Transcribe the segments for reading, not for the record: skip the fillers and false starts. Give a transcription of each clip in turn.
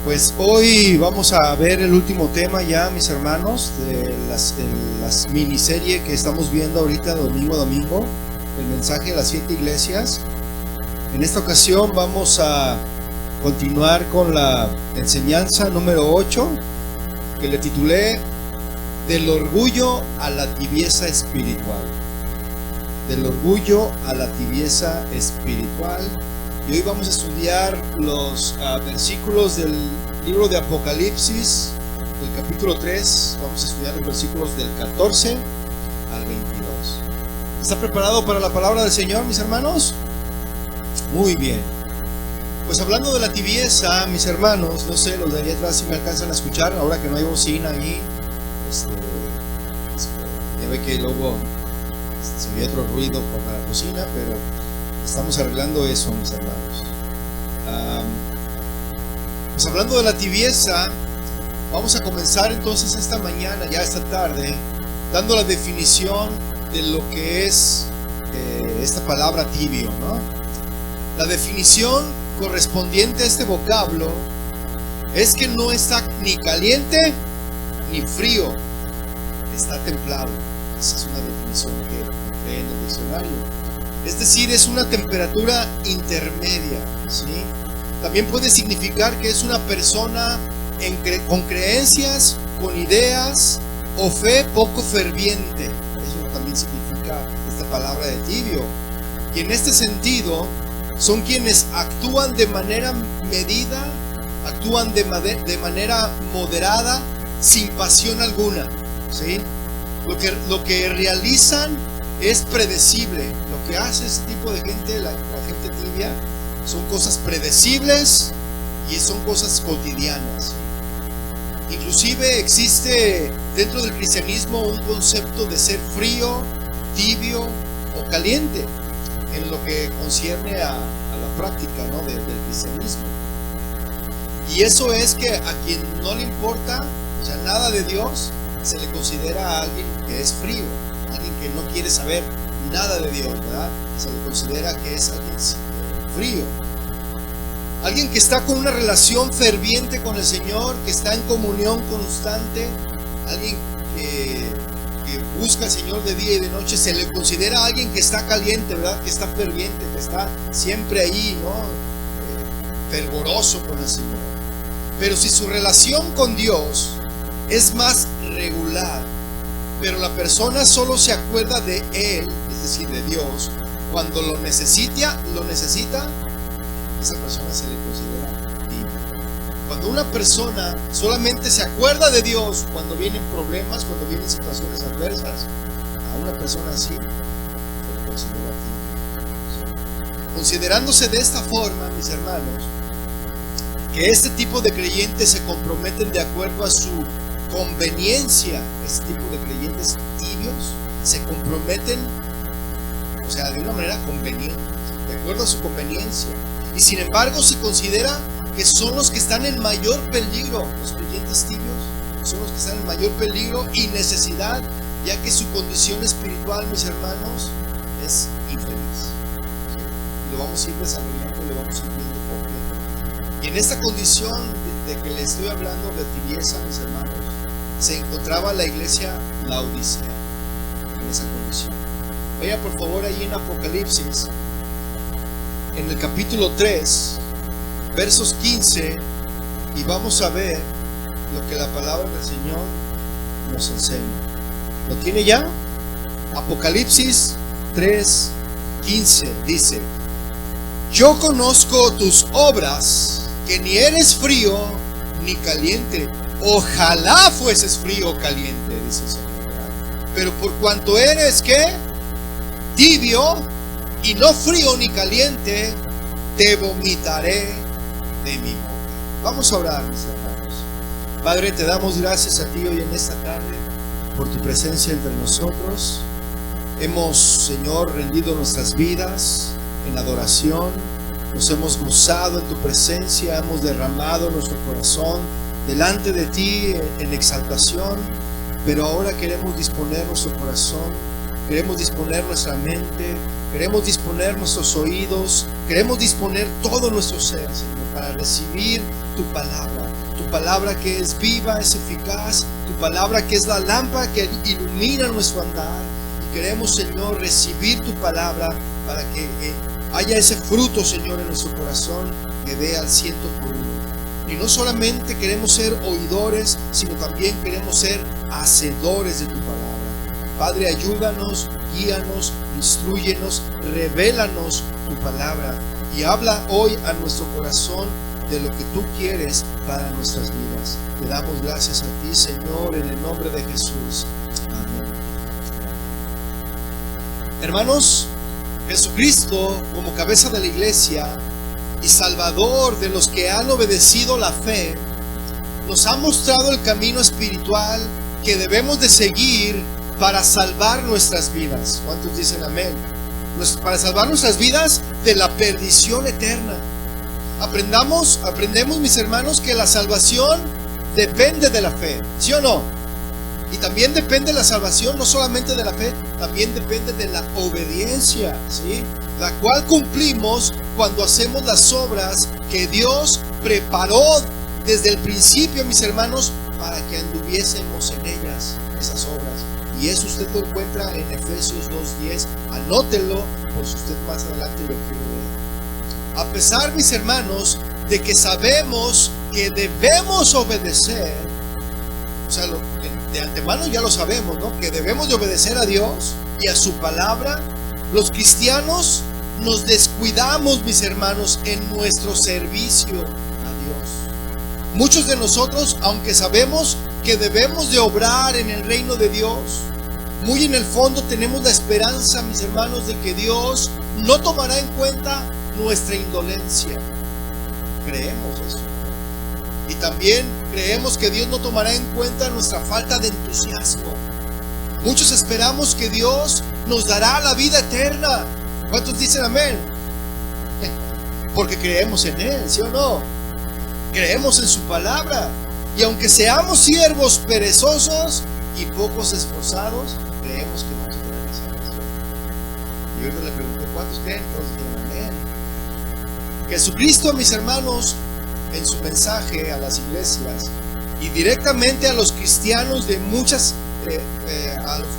Pues hoy vamos a ver el último tema ya, mis hermanos, de las miniserie que estamos viendo ahorita domingo a domingo, el mensaje de las 7 iglesias. En esta ocasión vamos a continuar con la enseñanza número 8, que le titulé Del orgullo a la tibieza espiritual. Del orgullo a la tibieza espiritual. Y hoy vamos a estudiar los versículos del libro de Apocalipsis, del capítulo 3. Vamos a estudiar los versículos del 14 al 22. ¿Está preparado para la palabra del Señor, mis hermanos? Muy bien. Pues hablando de la tibieza, mis hermanos, no sé, los de ahí atrás si me alcanzan a escuchar, ahora que no hay bocina ahí. Ya ve que luego se oye otro ruido por la cocina, pero estamos arreglando eso, mis hermanos. Pues hablando de la tibieza, vamos a comenzar entonces esta mañana, ya esta tarde, dando la definición de lo que es esta palabra tibio, ¿no? La definición correspondiente a este vocablo es que no está ni caliente ni frío, está templado. Esa es una definición que encontré en el diccionario. Es decir, es una temperatura intermedia, ¿sí? También puede significar que es una persona con creencias, con ideas o fe poco ferviente. Eso también significa esta palabra de tibio. Y en este sentido, son quienes actúan de manera medida, actúan de manera moderada, sin pasión alguna, ¿sí? Lo que realizan es predecible. Lo que hace este tipo de gente, la gente tibia, son cosas predecibles y son cosas cotidianas. Inclusive existe dentro del cristianismo un concepto de ser frío, tibio o caliente en lo que concierne a la práctica, ¿no? del cristianismo. Y eso es que a quien no le importa, o sea, nada de Dios, se le considera a alguien que es frío, alguien que no quiere saber nada de Dios, ¿verdad? Se le considera que es alguien frío. Alguien que está con una relación ferviente con el Señor, que está en comunión constante, alguien que busca al Señor de día y de noche, se le considera a alguien que está caliente, ¿verdad? Que está ferviente, que está siempre ahí, ¿no? Fervoroso con el Señor. Pero si su relación con Dios es más regular, pero la persona solo se acuerda de Él, es decir, de Dios, cuando lo necesita, esa persona se le considera tibia. Cuando una persona solamente se acuerda de Dios cuando vienen problemas, cuando vienen situaciones adversas, a una persona así se le considera tibia. Considerándose de esta forma, mis hermanos, que este tipo de creyentes se comprometen de acuerdo a su conveniencia, este tipo de creyentes tibios se comprometen, o sea, de una manera conveniente, de acuerdo a su conveniencia, y sin embargo se considera que son los que están en mayor peligro. Los creyentes tibios son los que están en mayor peligro y necesidad, ya que su condición espiritual, mis hermanos, es infeliz. Y lo vamos a ir desarrollando, lo vamos a ir viendo por qué. Y en esta condición de que le estoy hablando de tibieza, mis hermanos, se encontraba la iglesia Laodicea en esa condición. Vaya por favor ahí en Apocalipsis, en el capítulo 3, versos 15, y vamos a ver lo que la palabra del Señor nos enseña. ¿Lo tiene ya? Apocalipsis 3, 15 dice: Yo conozco tus obras, que ni eres frío ni caliente. Ojalá fueses frío o caliente, dice el Señor. Pero por cuanto eres, ¿qué? Tibio y no frío ni caliente, te vomitaré de mi boca. Vamos a orar, mis hermanos. Padre, te damos gracias a ti hoy en esta tarde por tu presencia entre nosotros. Hemos, Señor, rendido nuestras vidas en adoración. Nos hemos gozado en tu presencia, hemos derramado nuestro corazón delante de ti en exaltación, pero ahora queremos disponer nuestro corazón queremos disponer nuestra mente, queremos disponer nuestros oídos, queremos disponer todo nuestro ser, Señor, para recibir tu palabra que es viva, es eficaz, tu palabra que es la lámpara que ilumina nuestro andar. Y queremos, Señor, recibir tu palabra para que haya ese fruto, Señor, en nuestro corazón que dé al 100 por uno. Y no solamente queremos ser oidores, sino también queremos ser hacedores de tu palabra. Padre, ayúdanos, guíanos, instrúyenos, revélanos tu palabra y habla hoy a nuestro corazón de lo que tú quieres para nuestras vidas. Te damos gracias a ti, Señor, en el nombre de Jesús. Amén. Hermanos, Jesucristo, como cabeza de la iglesia y Salvador de los que han obedecido la fe, nos ha mostrado el camino espiritual que debemos de seguir para salvar nuestras vidas. ¿Cuántos dicen amén? Para salvar nuestras vidas de la perdición eterna. Aprendemos, mis hermanos, que la salvación depende de la fe, ¿sí o no? Y también depende la salvación, no solamente de la fe, también depende de la obediencia, ¿sí? La cual cumplimos cuando hacemos las obras que Dios preparó desde el principio, mis hermanos, para que anduviésemos en ellas, esas obras. Y eso usted lo encuentra en Efesios 2:10. Anótelo, por si usted más adelante lo quiere ver. A pesar, mis hermanos, de que sabemos que debemos obedecer, o sea, de antemano ya lo sabemos, ¿no? Que debemos de obedecer a Dios y a su palabra. Los cristianos nos descuidamos, mis hermanos, en nuestro servicio a Dios. Muchos de nosotros, aunque sabemos que debemos de obrar en el reino de Dios, muy en el fondo tenemos la esperanza, mis hermanos, de que Dios no tomará en cuenta nuestra indolencia. Creemos eso. Y también creemos que Dios no tomará en cuenta nuestra falta de entusiasmo. Muchos esperamos que Dios nos dará la vida eterna. ¿Cuántos dicen amén? Porque creemos en Él, ¿sí o no? Creemos en su palabra. Y aunque seamos siervos perezosos y pocos esforzados, creemos que vamos a tener esa salvación. Y ahorita le pregunto, ¿cuántos creen? Todos dijeron amén. Jesucristo, mis hermanos, en su mensaje a las iglesias y directamente a los cristianos de muchas,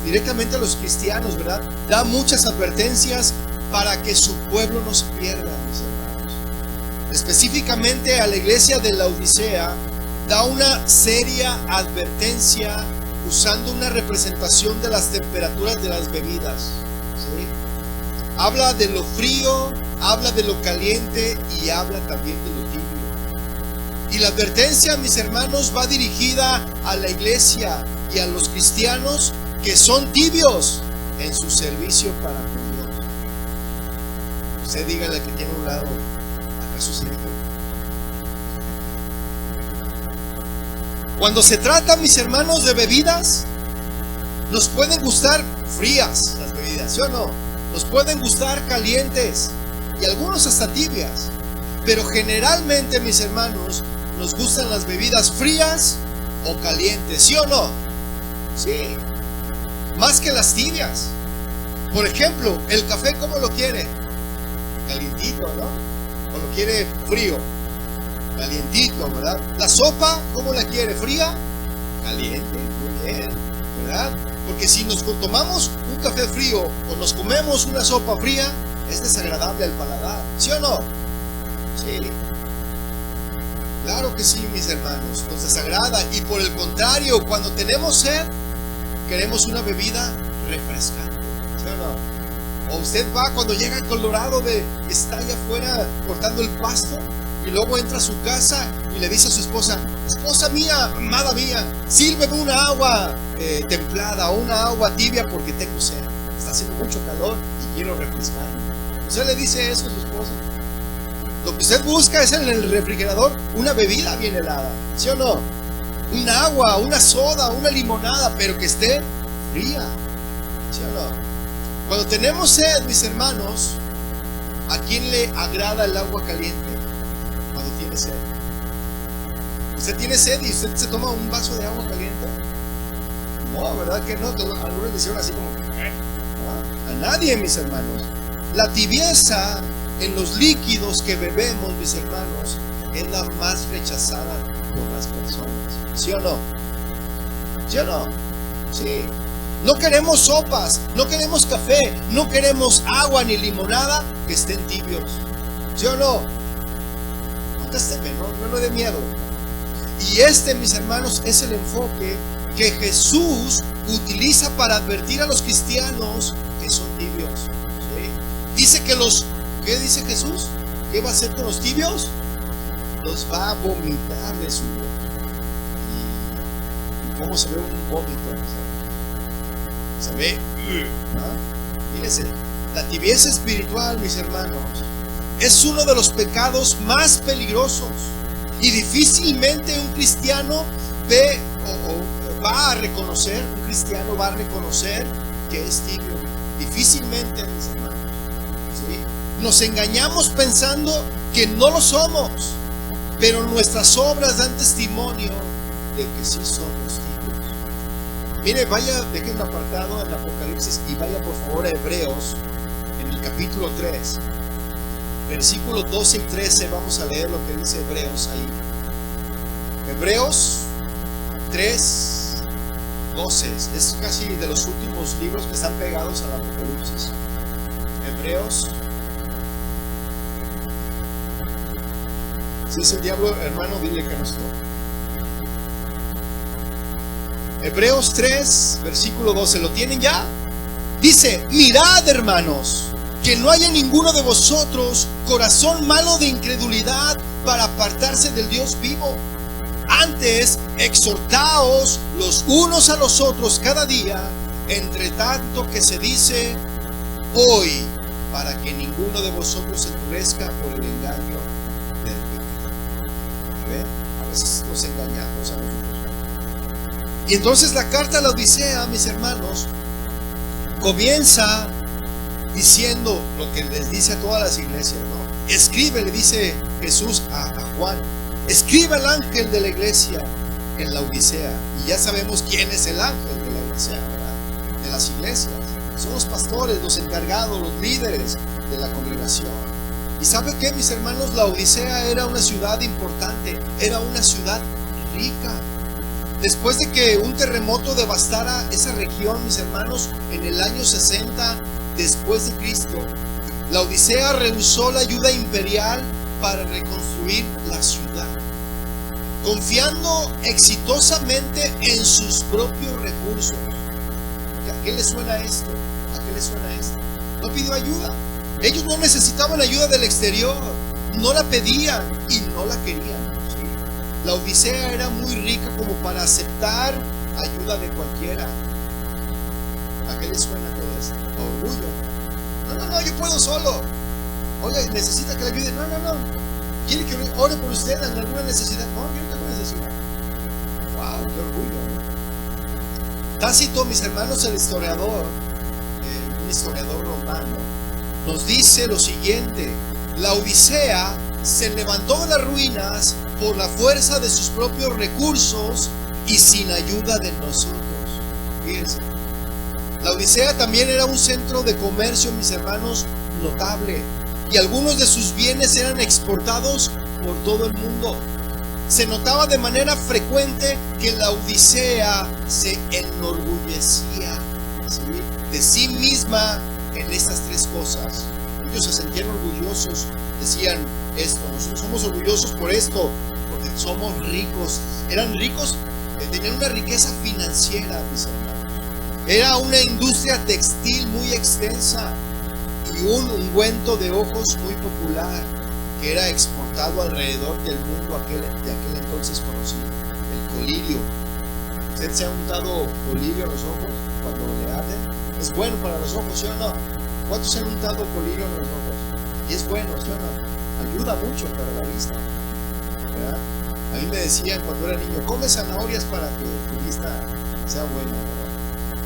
directamente a los cristianos, ¿verdad? Da muchas advertencias para que su pueblo no se pierda, mis hermanos. Específicamente a la iglesia de Laodicea, da una seria advertencia usando una representación de las temperaturas de las bebidas, ¿sí? Habla de lo frío, habla de lo caliente y habla también de lo tibio. Y la advertencia, mis hermanos, va dirigida a la iglesia y a los cristianos que son tibios en su servicio para con Dios. Usted dígale que tiene a un lado, ¿acaso se dijo? Cuando se trata, mis hermanos, de bebidas, nos pueden gustar frías las bebidas, ¿sí o no? Nos pueden gustar calientes y algunos hasta tibias. Pero generalmente, mis hermanos, nos gustan las bebidas frías o calientes, ¿sí o no? Sí, más que las tibias. Por ejemplo, el café, ¿cómo lo quiere? Calientito, ¿no? ¿O lo quiere frío? Calientito, ¿verdad? La sopa, ¿cómo la quiere? ¿Fría? Caliente, muy bien, ¿verdad? Porque si nos tomamos un café frío o nos comemos una sopa fría, es desagradable al paladar, ¿sí o no? Sí. Claro que sí, mis hermanos, nos desagrada. Y por el contrario, cuando tenemos sed, queremos una bebida refrescante, ¿sí o no? O usted va cuando llega al Colorado está allá afuera cortando el pasto y luego entra a su casa y le dice a su esposa: esposa mía, amada mía, sírveme una agua templada o una agua tibia porque tengo sed. Está haciendo mucho calor y quiero refrescar. Usted le dice eso a su esposa. Lo que usted busca es en el refrigerador una bebida bien helada, ¿sí o no? Un agua, una soda, una limonada, pero que esté fría, ¿sí o no? Cuando tenemos sed, mis hermanos, ¿a quién le agrada el agua caliente? Cuando tiene sed. ¿Usted tiene sed y usted se toma un vaso de agua caliente? No, ¿verdad que no? Algunos le hicieron así como, nadie, mis hermanos. La tibieza en los líquidos que bebemos, mis hermanos, es la más rechazada por las personas. ¿Sí o no? ¿Sí o no? Sí. No queremos sopas, no queremos café, no queremos agua ni limonada que estén tibios. ¿Sí o no? Contésteme, no de miedo. Y mis hermanos, es el enfoque que Jesús utiliza para advertir a los cristianos que son tibios. ¿Sí? Dice que ¿qué dice Jesús? ¿Qué va a hacer con los tibios? Los va a vomitar de su boca. ¿Y cómo se ve un vómito? Se ve, ¿no? Fíjense, la tibieza espiritual, mis hermanos, es uno de los pecados más peligrosos. Y difícilmente un cristiano va a reconocer que es tibio. Difícilmente, mis hermanos. ¿Sí? Nos engañamos pensando que no lo somos, pero nuestras obras dan testimonio de que sí somos tibios. Mire, dejen apartado en Apocalipsis y vaya por favor a Hebreos, en el capítulo 3. Versículos 12 y 13, vamos a leer lo que dice Hebreos ahí. Hebreos 3, 12, es casi de los últimos libros que están pegados al Apocalipsis. Hebreos. Si es el diablo, hermano, dile que no estoy. Hebreos 3, versículo 12, ¿lo tienen ya? Dice: mirad, hermanos, que no haya ninguno de vosotros corazón malo de incredulidad para apartarse del Dios vivo. Antes, exhortaos los unos a los otros cada día, entre tanto que se dice hoy, para que ninguno de vosotros se endurezca por el engaño del pecado. A veces nos engañamos a nosotros. Y entonces la carta a la Odisea, mis hermanos, comienza diciendo lo que les dice a todas las iglesias, ¿no? Escribe, le dice Jesús a Juan, escribe al ángel de la iglesia en la Odisea. Y ya sabemos quién es el ángel de la Odisea, ¿verdad? De las iglesias. Son los pastores, los encargados, los líderes de la congregación. ¿Y sabe qué, mis hermanos? La Odisea era una ciudad importante, era una ciudad rica. Después de que un terremoto devastara esa región, mis hermanos, en el año 60 después de Cristo, la Odisea rehusó la ayuda imperial para reconstruir la ciudad, confiando exitosamente en sus propios recursos. ¿A qué le suena esto? ¿A qué le suena esto? No pidió ayuda. Ellos no necesitaban ayuda del exterior, no la pedían y no la querían. ¿Sí? La Odisea era muy rica como para aceptar ayuda de cualquiera. ¿A qué le suena todo esto? Orgullo. No, yo puedo solo. Oiga, necesita que le ayude. No. ¿Quiere que ore por usted en alguna necesidad? No, yo no tengo necesidad. Wow, qué orgullo. Tácito, mis hermanos, el historiador, un historiador romano, nos dice lo siguiente: la Odisea se levantó de las ruinas por la fuerza de sus propios recursos y sin ayuda de nosotros. Fíjense. La Odisea también era un centro de comercio, mis hermanos, notable, y algunos de sus bienes eran exportados por todo el mundo. Se notaba de manera frecuente que la Odisea se enorgullecía, ¿sí?, de sí misma en estas tres cosas. Ellos se sentían orgullosos, decían esto: nosotros somos orgullosos por esto, porque somos ricos. Eran ricos, tenían una riqueza financiera, mis hermanos. Era una industria textil muy extensa y un ungüento de ojos muy popular que era exportado alrededor del mundo de aquel entonces conocido, el colirio. ¿Usted se ha untado colirio en los ojos cuando le arden? Es bueno para los ojos, ¿sí o no? ¿Cuántos se han untado colirio en los ojos? Y es bueno, ¿sí o no? Ayuda mucho para la vista, ¿verdad? A mí me decían cuando era niño: come zanahorias para que tu vista sea buena, ¿verdad?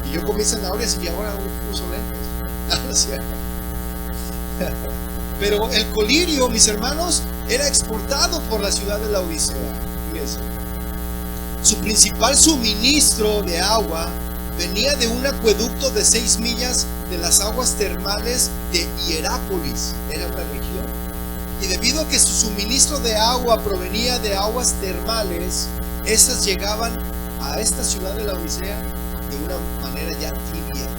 Y yo comí zanahorias y ahora uso lentes. Pero el colirio, mis hermanos, era exportado por la ciudad de la Odisea. Fíjense. Su principal suministro de agua venía de un acueducto de 6 millas de las aguas termales de Hierápolis, era una región. Y debido a que su suministro de agua provenía de aguas termales, esas llegaban a esta ciudad de Laodicea de una manera ya tibia,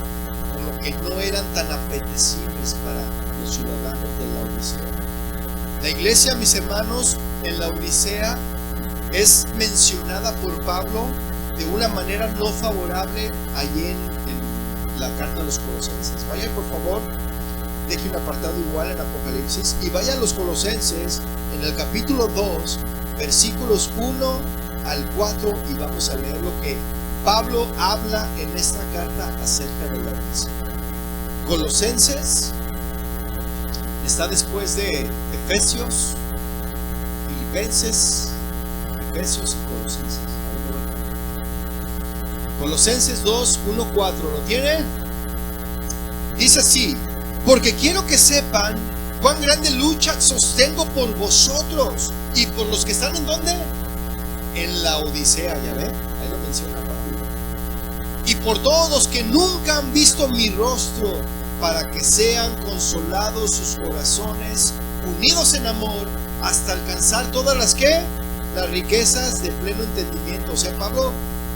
por lo que no eran tan apetecibles para los ciudadanos de Laodicea. La iglesia, mis hermanos, en Laodicea es mencionada por Pablo de una manera no favorable allí en la carta a los Colosenses. Vaya, por favor, deje un apartado igual en Apocalipsis y vaya a los Colosenses en el capítulo 2, versículos 1 al 4, y vamos a leer lo que Pablo habla en esta carta acerca de la iglesia. Colosenses está después de Efesios, Filipenses, Efesios y Colosenses. Colosenses 2, 1, 4, ¿lo tiene? Dice así: porque quiero que sepan cuán grande lucha sostengo por vosotros y por los que están ¿en dónde? En la Odisea, ya ven, ahí lo menciona Pablo. Y por todos los que nunca han visto mi rostro, para que sean consolados sus corazones, unidos en amor, hasta alcanzar todas las riquezas de pleno entendimiento. O sea, Pablo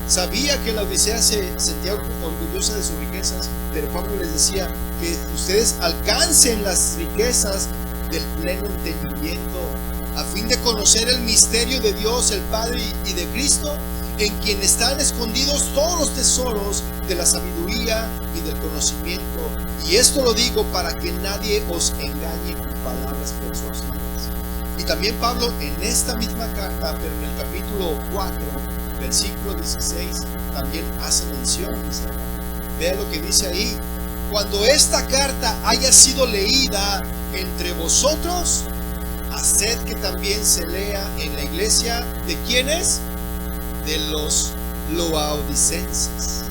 sabía que la Odisea se sentía orgullosa de sus riquezas, pero Pablo les decía que ustedes alcancen las riquezas del pleno entendimiento, a fin de conocer el misterio de Dios el Padre y de Cristo, en quien están escondidos todos los tesoros de la sabiduría y del conocimiento. Y esto lo digo para que nadie os engañe con palabras persuasivas. Y también Pablo en esta misma carta, pero en el capítulo 4, versículo 16, también hace mención. Vea lo que dice ahí: cuando esta carta haya sido leída entre vosotros, haced que también se lea en la iglesia de ¿quiénes? De los loadicenses.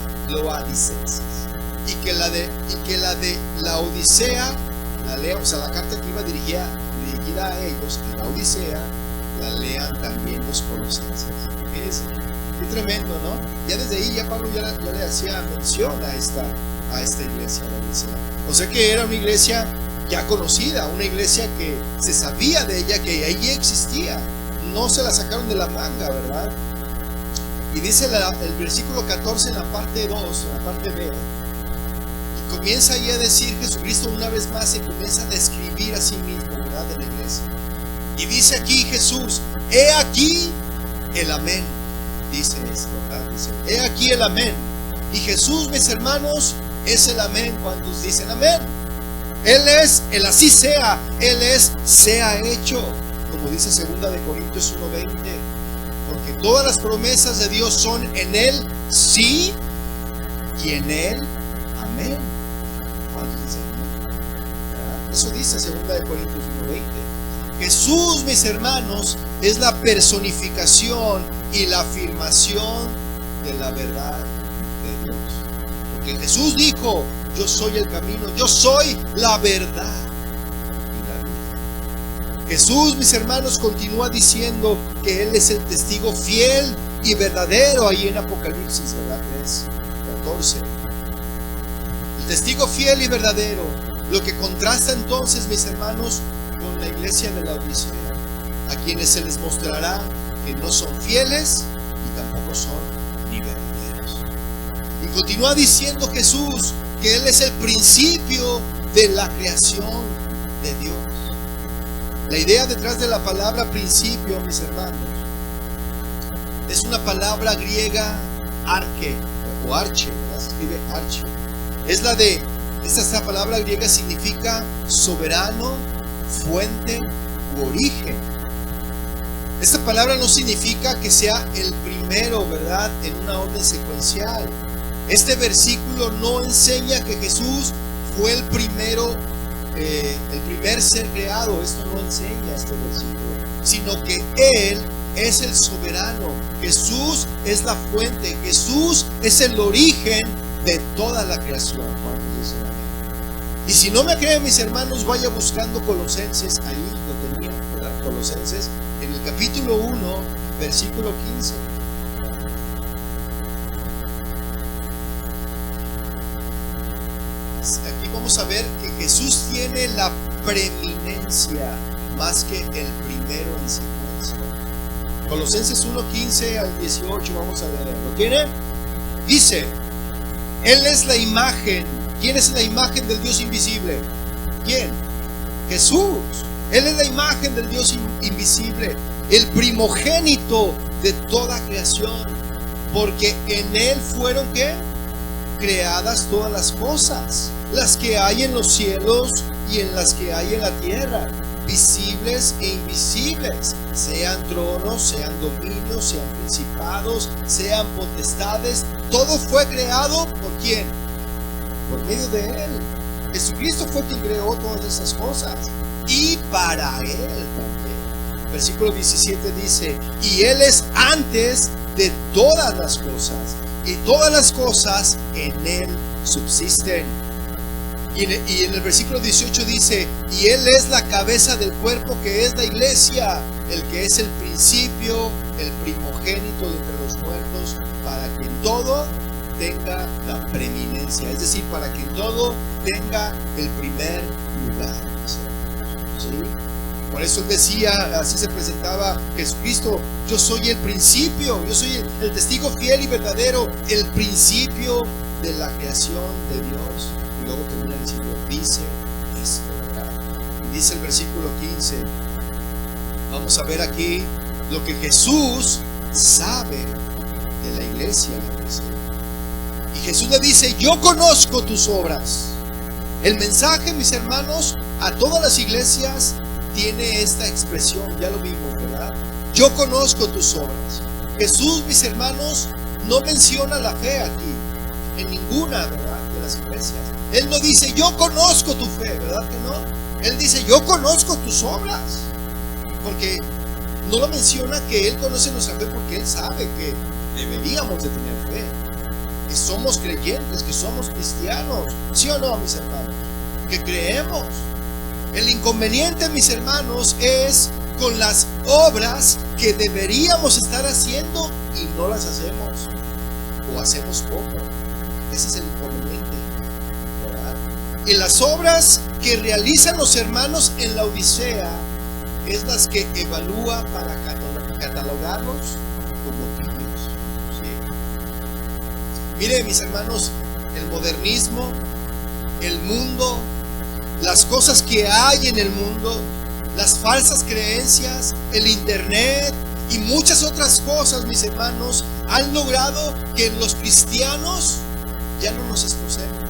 Y que la de la Odisea la lea, o sea, la carta que iba dirigida a ellos, a la Odisea, la lean también los colosenses. Fíjense, qué tremendo, ¿no? Ya desde ahí ya Pablo ya le hacía mención a esta iglesia, la Odisea. O sea que era una iglesia ya conocida, una iglesia que se sabía de ella, que ahí existía, no se la sacaron de la manga, ¿verdad? Y dice el versículo 14 en la parte 2, en la parte B, y comienza ahí a decir Jesucristo una vez más, se comienza a describir a sí mismo, ¿verdad?, de la iglesia. Y dice aquí Jesús: he aquí el amén. Dice esto, ¿verdad? Dice: he aquí el amén. Y Jesús, mis hermanos, es el amén. ¿Cuántos dicen amén? Él es el así sea, Él es sea hecho, como dice 2 de Corintios 1:20, porque todas las promesas de Dios son en Él sí y en Él amén. ¿Cuántos dicen amén? Eso dice 2 de Corintios 1:20. Jesús, mis hermanos, es la personificación y la afirmación de la verdad de Dios, porque Jesús dijo: yo soy el camino, yo soy la verdad y la vida. Jesús, mis hermanos, continúa diciendo que Él es el testigo fiel y verdadero ahí en Apocalipsis, ¿verdad? 3:14. El testigo fiel y verdadero, lo que contrasta entonces, mis hermanos, con la iglesia de la Odisea, a quienes se les mostrará que no son fieles y tampoco son ni verdaderos. Y continúa diciendo Jesús que Él es el principio de la creación de Dios. La idea detrás de la palabra principio, mis hermanos, es una palabra griega arche o arche, ¿verdad? Se escribe arche. Esta palabra griega significa soberano, fuente u origen. Esta palabra no significa que sea el primero, ¿verdad?, en una orden secuencial. Este versículo no enseña que Jesús fue el primero, el primer ser creado. Esto no enseña este versículo, sino que Él es el soberano. Jesús es la fuente. Jesús es el origen de toda la creación. Y si no me creen, mis hermanos, vaya buscando Colosenses, ahí lo tenía, ¿verdad? Colosenses, en el capítulo 1, versículo 15. vamos a ver que Jesús tiene la preeminencia más que el primero en secuencia. Colosenses 1:15 al 18, vamos a leer. ¿Lo tiene? Dice: Él es la imagen. ¿Quién es la imagen del Dios invisible? ¿Quién? Jesús. Él es la imagen del Dios invisible, el primogénito de toda creación, porque en Él fueron, ¿qué? Creadas todas las cosas, las que hay en los cielos y en las que hay en la tierra, visibles e invisibles, sean tronos, sean dominios, sean principados, sean potestades. Todo fue creado ¿por quién? Por medio de Él. Jesucristo fue quien creó todas esas cosas, y para Él también. Versículo 17 dice: y Él es antes de todas las cosas, y todas las cosas en Él subsisten. Y en el versículo 18 dice: y Él es la cabeza del cuerpo, que es la iglesia, el que es el principio, el primogénito de entre los muertos, para que en todo tenga la preeminencia, es decir, para que en todo tenga el primer lugar. ¿Sí? Por eso Él decía, así se presentaba Jesucristo: yo soy el principio, yo soy el testigo fiel y verdadero, el principio de la creación de Dios. Y luego termina diciendo: dice esto, ¿verdad? Y dice el versículo 15, vamos a ver aquí lo que Jesús sabe de la iglesia. Y Jesús le dice: yo conozco tus obras. El mensaje, mis hermanos, a todas las iglesias tiene esta expresión, ya lo vimos, ¿verdad? Yo conozco tus obras. Jesús, mis hermanos, no menciona la fe aquí, en ninguna, ¿verdad?, de las iglesias. Él no dice: yo conozco tu fe, ¿verdad que no? Él dice: yo conozco tus obras. Porque no lo menciona que Él conoce nuestra fe, porque Él sabe que deberíamos de tener fe, que somos creyentes, que somos cristianos, ¿sí o no, mis hermanos? Que creemos. El inconveniente, mis hermanos, es con las obras que deberíamos estar haciendo y no las hacemos, o hacemos poco. Ese es el inconveniente, ¿verdad? Y las obras que realizan los hermanos en la Odisea es las que evalúa para catalogarlos como tibios. ¿Sí? Mire, mis hermanos, el modernismo, el mundo, las cosas que hay en el mundo, las falsas creencias, el internet y muchas otras cosas, mis hermanos, han logrado que los cristianos ya no nos esforcemos,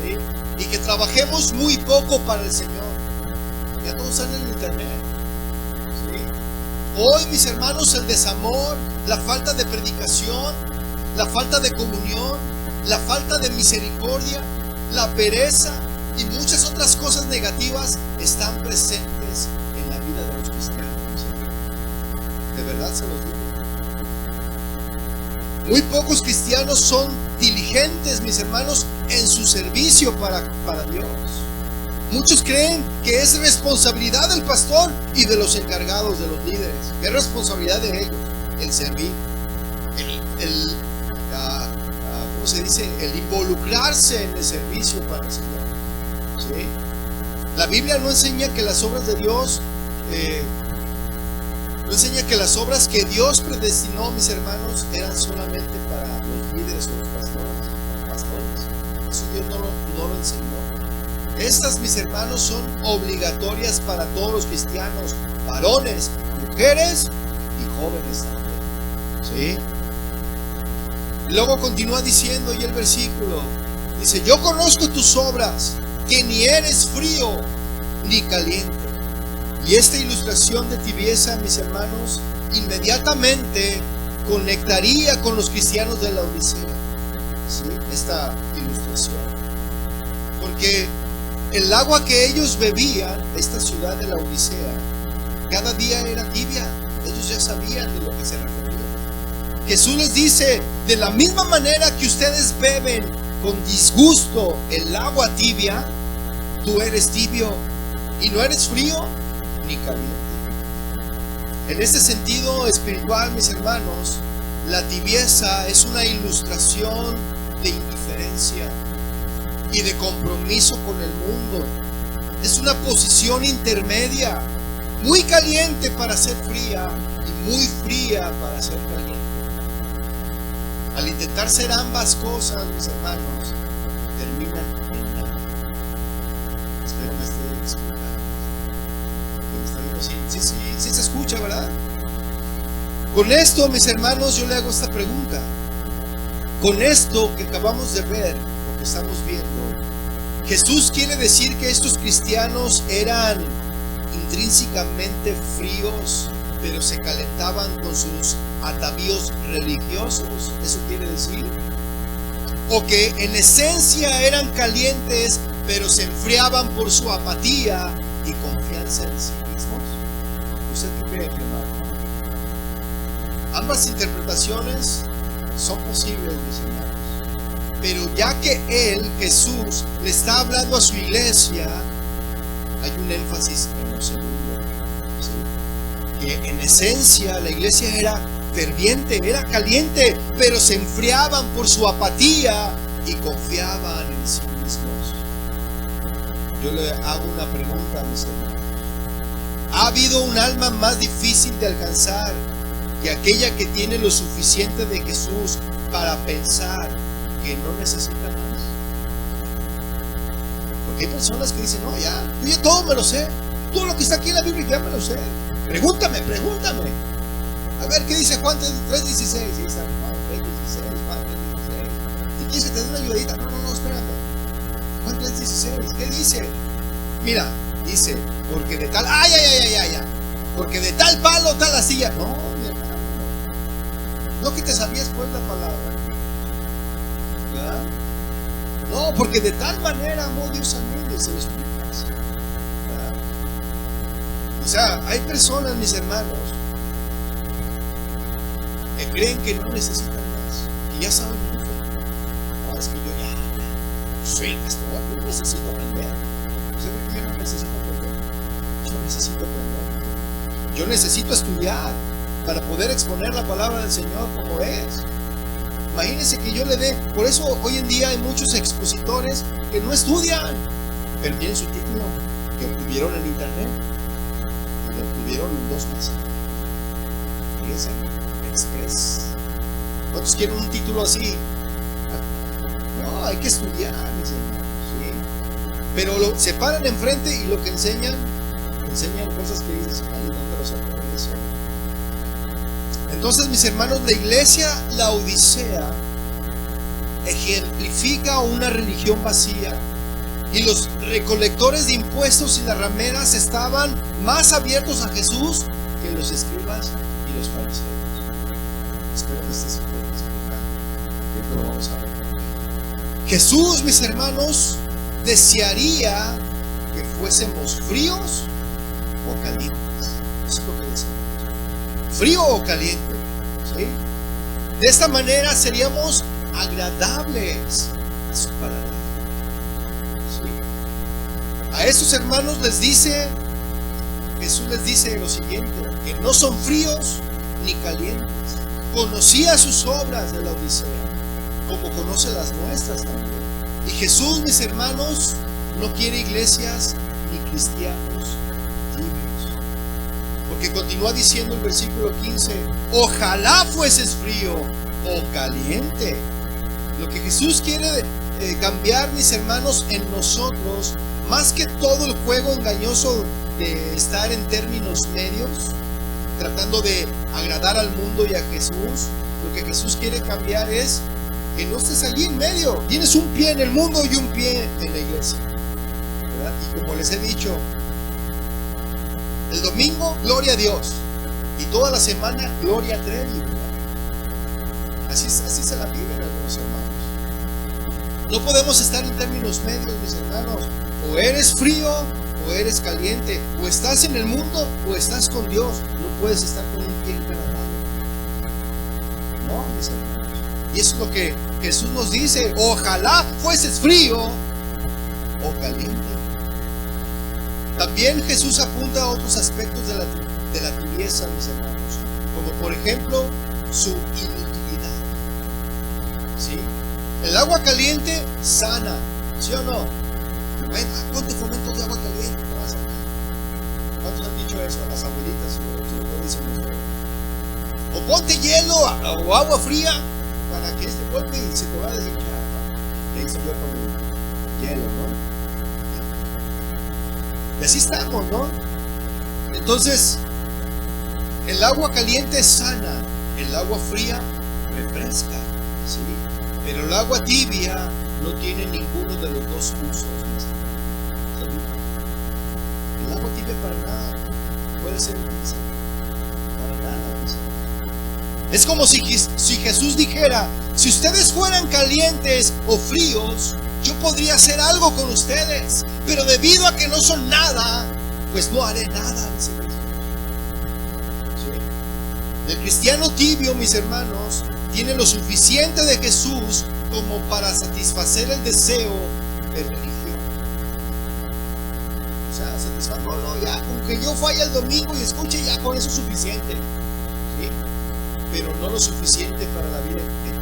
¿sí? Y que trabajemos muy poco para el Señor. Ya todos están en el internet, ¿sí? Hoy, mis hermanos, el desamor, la falta de predicación, la falta de comunión, la falta de misericordia, la pereza y muchas otras cosas negativas están presentes en la vida de los cristianos. De verdad se los digo. Muy pocos cristianos son diligentes, mis hermanos, en su servicio para Dios. Muchos creen que es responsabilidad del pastor y de los encargados, de los líderes. Es responsabilidad de ellos el servir, ¿cómo se dice? El involucrarse en el servicio para el Señor. ¿Sí? La Biblia no enseña que las obras de Dios, no enseña que las obras que Dios predestinó, mis hermanos, eran solamente para los líderes o los pastores. Eso Dios no lo enseñó. Estas, mis hermanos, son obligatorias para todos los cristianos, varones, mujeres y jóvenes también. ¿Sí? Y luego continúa diciendo, y el versículo dice: yo conozco tus obras, que ni eres frío ni caliente. Y esta ilustración de tibieza, mis hermanos, inmediatamente conectaría con los cristianos de la Odisea. ¿Sí? Esta ilustración, porque el agua que ellos bebían, esta ciudad de la Odisea, cada día era tibia. Ellos ya sabían de lo que se refería. Jesús les dice: de la misma manera que ustedes beben con disgusto el agua tibia, tú eres tibio y no eres frío ni caliente. En este sentido espiritual, mis hermanos, la tibieza es una ilustración de indiferencia. y de compromiso con el mundo. Es una posición intermedia, muy caliente para ser fría y muy fría para ser caliente. Al intentar ser ambas cosas, mis hermanos, terminan en nada. Espero me esté explicando. Sí se escucha, ¿verdad? Con esto, mis hermanos, yo le hago esta pregunta. Con esto que acabamos de ver, lo que estamos viendo, ¿Jesús quiere decir que estos cristianos eran intrínsecamente fríos, pero se calentaban con sus atavíos religiosos? ¿Eso quiere decir? ¿O que en esencia eran calientes, pero se enfriaban por su apatía y confianza en sí mismos? ¿Usted qué cree, hermano? Ambas interpretaciones son posibles, mis hermanos. Pero ya que Él, Jesús, le está hablando a su iglesia, hay un énfasis en lo segundo, ¿sí? Que en esencia la iglesia era ferviente, era caliente, pero se enfriaban por su apatía y confiaban en sí mismos. Yo le hago una pregunta a mis hermanos. ¿Ha habido un alma más difícil de alcanzar que aquella que tiene lo suficiente de Jesús para pensar que no necesita más? Porque hay personas que dicen, no, ya, yo ya todo me lo sé, todo lo que está aquí en la Biblia ya me lo sé. Pregúntame. A ver, ¿qué dice Juan 3:16? Dice Juan 3:16. Si quieres que te dé una ayudadita, no, espérame. Juan 3:16, ¿qué dice? Mira, dice, porque de tal, porque de tal palo, tal astilla. No, mi hermano, no que te sabías pues la palabra, ¿verdad? No, porque de tal manera amó Dios al mundo, y se lo explicas, ¿verdad? O sea, hay personas, mis hermanos, que creen que no necesitan más, que ya saben mucho. No, es que yo ya soy el pastor, yo no necesito aprender. Yo no necesito aprender. Yo necesito aprender. Yo necesito estudiar para poder exponer la palabra del Señor como es. Imagínense que yo le dé. Por eso hoy en día hay muchos expositores que no estudian, pero tienen su título que obtuvieron en internet y lo obtuvieron en 2 meses. Fíjense, express. ¿Cuántos quieren un título así? No, hay que estudiar, mis hermanos, ¿sí? Pero se paran enfrente y lo que enseñan cosas que dices, ay, ¿dónde lo sacó eso? Entonces, mis hermanos, la iglesia Laodicea ejemplifica una religión vacía, y los recolectores de impuestos y las rameras estaban más abiertos a Jesús que los escribas y los fariseos. Espero que estés explicando. Lo vamos a ver. Jesús, mis hermanos, desearía que fuésemos fríos o calientes. Eso es lo que decimos. Frío o caliente, ¿sí? De esta manera seríamos agradables a su paladar, ¿sí? A estos hermanos Jesús les dice lo siguiente, que no son fríos ni calientes. Conocía sus obras de la Odisea, como conoce las nuestras también. Y Jesús, mis hermanos, no quiere iglesias ni cristianos tibios. Porque continúa diciendo el versículo 15, ojalá fueses frío o caliente. Lo que Jesús quiere cambiar, mis hermanos, en nosotros, más que todo el juego engañoso de estar en términos medios, tratando de agradar al mundo y a Jesús, lo que Jesús quiere cambiar es que no estés allí en medio. Tienes un pie en el mundo y un pie en la iglesia, ¿verdad? Y como les he dicho, el domingo, gloria a Dios, y toda la semana, gloria a Trevi, ¿verdad? Así se la viven algunos hermanos. No podemos estar en términos medios, mis hermanos. O eres frío o eres caliente, o estás en el mundo o estás con Dios. No puedes estar con un pie en cada lado. No, mis hermanos. Y eso es lo que Jesús nos dice, ojalá fueses frío o caliente. También Jesús apunta a otros aspectos de la tibieza, mis hermanos, como por ejemplo su inutilidad, ¿sí? El agua caliente sana, ¿Sí o no? Ven, ponte fomentos de agua caliente, te vas a morir. ¿Cuántos han dicho eso? A las abuelitas, lo dicen ustedes. O ponte hielo o agua fría para que este golpe y se te va a deshinchar, ¿no? Le hice yo con el hielo, ¿no? Y así estamos, ¿no? Entonces, el agua caliente sana, el agua fría refresca, ¿sí? Pero el agua tibia no tiene ninguno de los dos usos. El agua tibia para nada puede ser utilizada. Para nada. Es como si Jesús dijera: si ustedes fueran calientes o fríos, yo podría hacer algo con ustedes, pero debido a que no son nada, pues no haré nada. ¿Sí? El cristiano tibio, mis hermanos, tiene lo suficiente de Jesús como para satisfacer el deseo de religión. O sea, no, ya, aunque yo falle el domingo y escuche, ya con eso es suficiente. ¿Sí? Pero no lo suficiente para la vida eterna.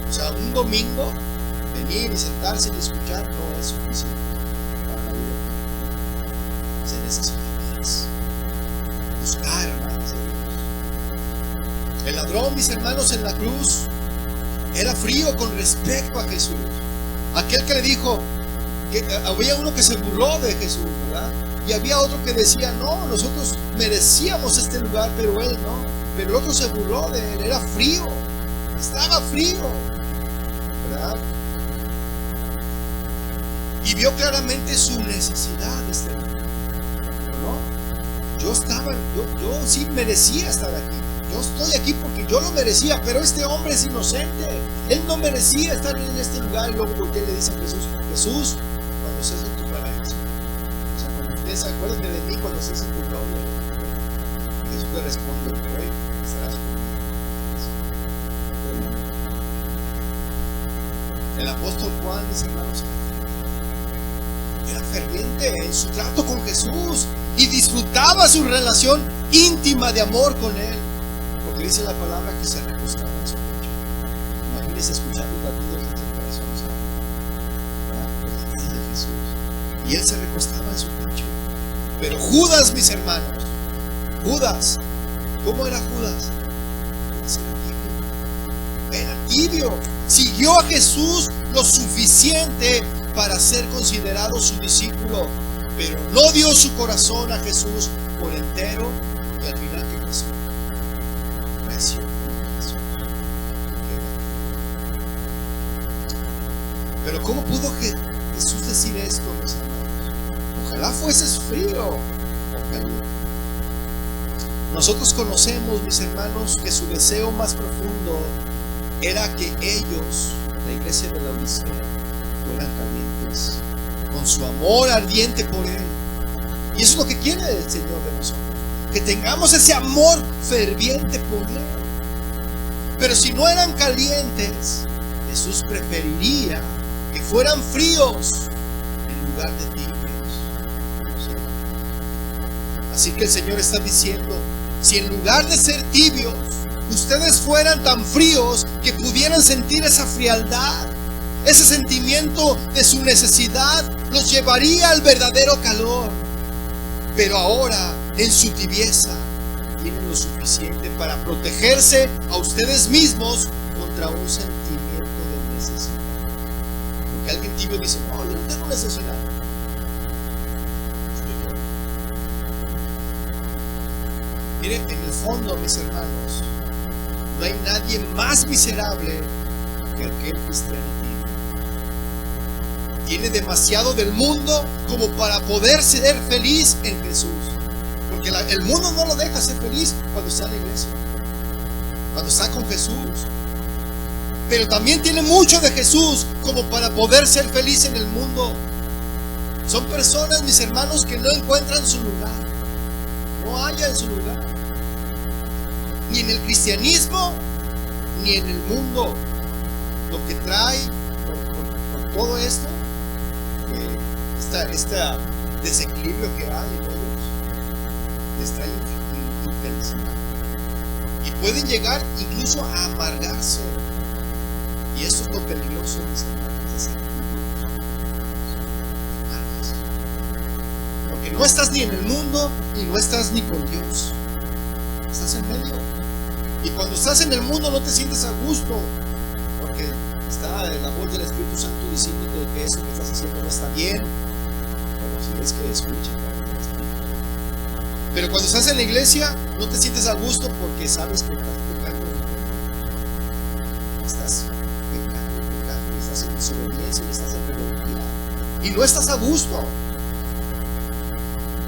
O sea, un domingo, venir y sentarse y escuchar no es suficiente para la vida eterna. Se necesita más. Buscar más de Dios. El ladrón, mis hermanos, en la cruz era frío con respecto a Jesús. Aquel que le dijo que había uno que se burló de Jesús, ¿verdad? Y había otro que decía: no, nosotros merecíamos este lugar, pero él no. Pero el otro se burló de él, era frío, estaba frío, ¿verdad? Y vio claramente su necesidad de este lugar, ¿no? Yo sí merecía estar aquí. Yo estoy aquí porque yo lo merecía, pero este hombre es inocente. Él no merecía estar en este lugar. Y luego porque le dice a Jesús, cuando estés en tu paraíso, o sea, cuando ustedes acuérdense de mí cuando estés en tu gloria. Y Jesús le responde: hoy estarás conmigo. El apóstol Juan, mis hermanos, era ferviente en su trato con Jesús y disfrutaba su relación íntima de amor con él, porque dice la palabra que se recostaba en su pecho. Imagínense escuchar los latidos de su corazón, ¿sabes? Los latidos de Jesús, y él se recostaba en su pecho. Pero Judas, mis hermanos, Judas, ¿cómo era Judas? Era tibio. Siguió a Jesús lo suficiente para ser considerado su discípulo, pero no dio su corazón a Jesús por entero. Y al final, ¿qué pasó? Creció con Jesús. Pero ¿cómo pudo Jesús decir esto, mis hermanos? Ojalá fueses frío o caliente. Nosotros conocemos, mis hermanos, que su deseo más profundo era que ellos, la iglesia de la Odisea, fueran calientes, con su amor ardiente por Él. Y eso es lo que quiere el Señor de nosotros, que tengamos ese amor ferviente por Él. Pero si no eran calientes, Jesús preferiría que fueran fríos en lugar de tibios. ¿Sí? Así que el Señor está diciendo: si en lugar de ser tibios, ustedes fueran tan fríos que pudieran sentir esa frialdad, ese sentimiento de su necesidad, los llevaría al verdadero calor. Pero ahora, en su tibieza, tienen lo suficiente para protegerse a ustedes mismos contra un sentimiento de necesidad. Porque alguien tibio dice: no, yo no tengo necesidad. Miren, en el fondo, mis hermanos, no hay nadie más miserable que aquel cristiano tibio. Tiene demasiado del mundo como para poder ser feliz en Jesús. Porque el mundo no lo deja ser feliz cuando está en la iglesia, cuando está con Jesús. Pero también tiene mucho de Jesús como para poder ser feliz en el mundo. Son personas, mis hermanos, que no encuentran su lugar, no hallan su lugar, ni en el cristianismo ni en el mundo. Lo que trae con todo esto, este desequilibrio que hay en ellos, les trae infelicidad, y pueden llegar incluso a amargarse. Y esto es lo peligroso, mis hermanos. Porque no estás ni en el mundo y no estás ni con Dios. Estás en medio. Y cuando estás en el mundo no te sientes a gusto, porque está la voz del Espíritu Santo diciéndote que eso que estás haciendo no está bien. Bueno, si ves que escucha. Pero cuando estás en la iglesia no te sientes a gusto porque sabes que estás pecando. Estás pecando, estás en desobediencia y estás en rebeldía. Y no estás a gusto.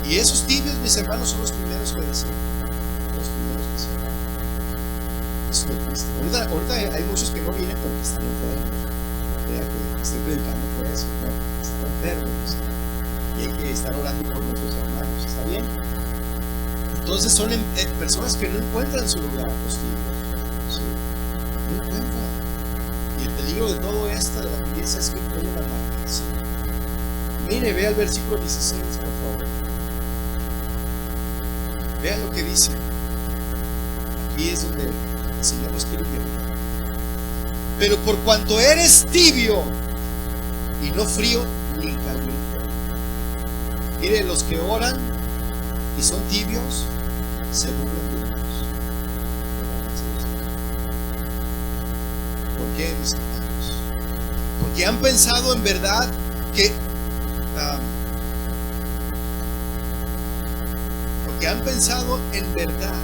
Y esos tibios, mis hermanos, son los primeros que decían. Los primeros que se van. Eso es triste. Ahorita hay muchos que no vienen porque están enfermos. No crea que estoy predicando por eso, no, están enfermos. Y hay que estar orando por nuestros hermanos, ¿está bien? Entonces son personas que no encuentran su lugar, los tibios. ¿Sí? No encuentran. Y el peligro de todo esto, de la tibieza, es que pueden amargarse. Mire, ve al versículo 16, por favor. Vean lo que dice. Aquí es donde el Señor nos quiere llevar. Pero por cuanto eres tibio y no frío ni caliente. Mire, los que oran y son tibios se burlan de Dios. ¿Por qué, mis hermanos? Porque han pensado en verdad que han pensado en verdad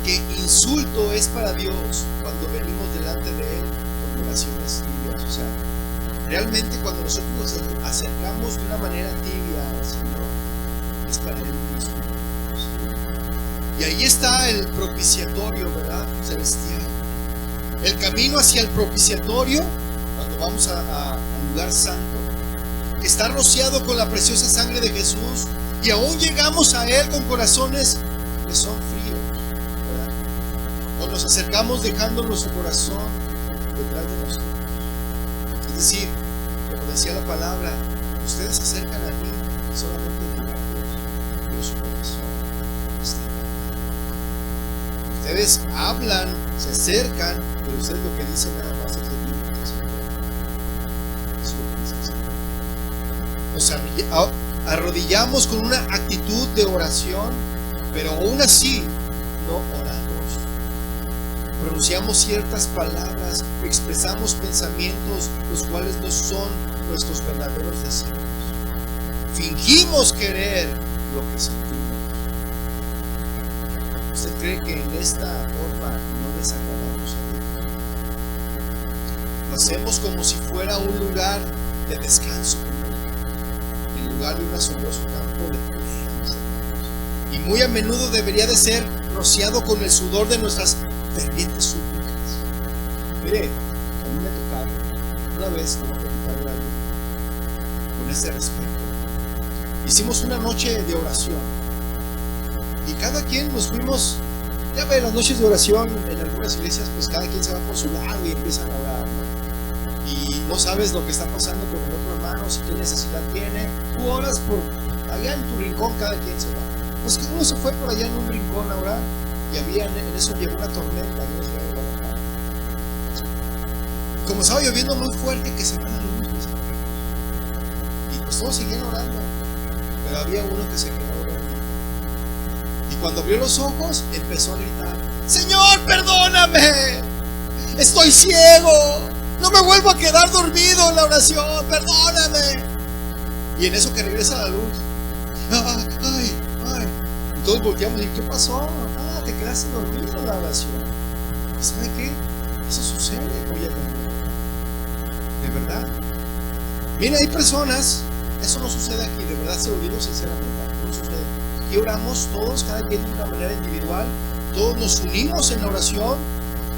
que insulto es para Dios cuando venimos delante de Él con oraciones tibias. O sea, realmente cuando nosotros nos acercamos de una manera tibia al Señor, es para Él mismo. ¿Sí? Y ahí está el propiciatorio, ¿verdad? Celestial. El camino hacia el propiciatorio, cuando vamos al lugar santo, está rociado con la preciosa sangre de Jesús. Y aún llegamos a Él con corazones que son fríos, ¿verdad? O nos acercamos dejando nuestro corazón detrás de nosotros. Es decir, como decía la palabra, ustedes se acercan a mí solamente de su corazón. Ustedes hablan, se acercan, pero ustedes lo que dicen nada más es de mí. Eso es lo que dice. Nos arrodillamos con una actitud de oración, pero aún así no oramos. Pronunciamos ciertas palabras, expresamos pensamientos los cuales no son nuestros verdaderos deseos. Fingimos querer lo que sentimos. ¿Usted cree que en esta forma no desagradamos a Dios? Lo hacemos como si fuera un lugar de descanso, lugar de un asombroso campo de peleas. Y muy a menudo debería de ser rociado con el sudor de nuestras fervientes súplicas. Mire, a mí me tocaba una vez, no platicar algo con este respeto. Hicimos una noche de oración y cada quien nos fuimos. Ya ve, las noches de oración en algunas iglesias, pues cada quien se va por su lado y empiezan a orar, ¿no? Y no sabes lo que está pasando con el otro hermano, si qué necesidad tiene. Tú oras por allá en tu rincón, cada quien se va. Pues que uno se fue por allá en un rincón a orar y había en eso llegó una tormenta. Como estaba lloviendo muy fuerte, que se va la luz, pues, y pues todos seguían orando, pero había uno que se quedó dormido. Y cuando abrió los ojos, empezó a gritar: Señor, perdóname, estoy ciego. No me vuelvo a quedar dormido en la oración, perdóname. Y en eso que regresa la luz, ay. Entonces volteamos y ¿qué pasó? Te quedaste dormido en la oración. ¿Y sabe qué? Eso sucede hoy en día. De verdad. Mira, hay personas, eso no sucede aquí, de verdad se lo digo sinceramente, no sucede. Aquí oramos todos, cada quien de una manera individual, todos nos unimos en la oración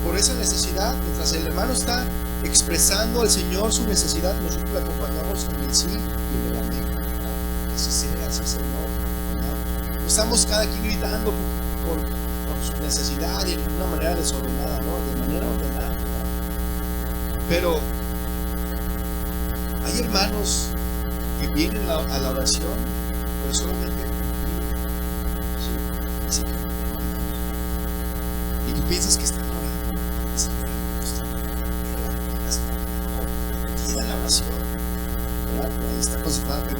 por esa necesidad. Mientras el hermano está expresando al Señor su necesidad, nosotros le acompañamos en el sí y en el amén. Así sea, así Señor. No estamos cada quien gritando por su necesidad y de una manera desordenada, no, de manera ordenada. Pero hay hermanos que vienen a la oración, pero solamente sí, y tú piensas que están orando.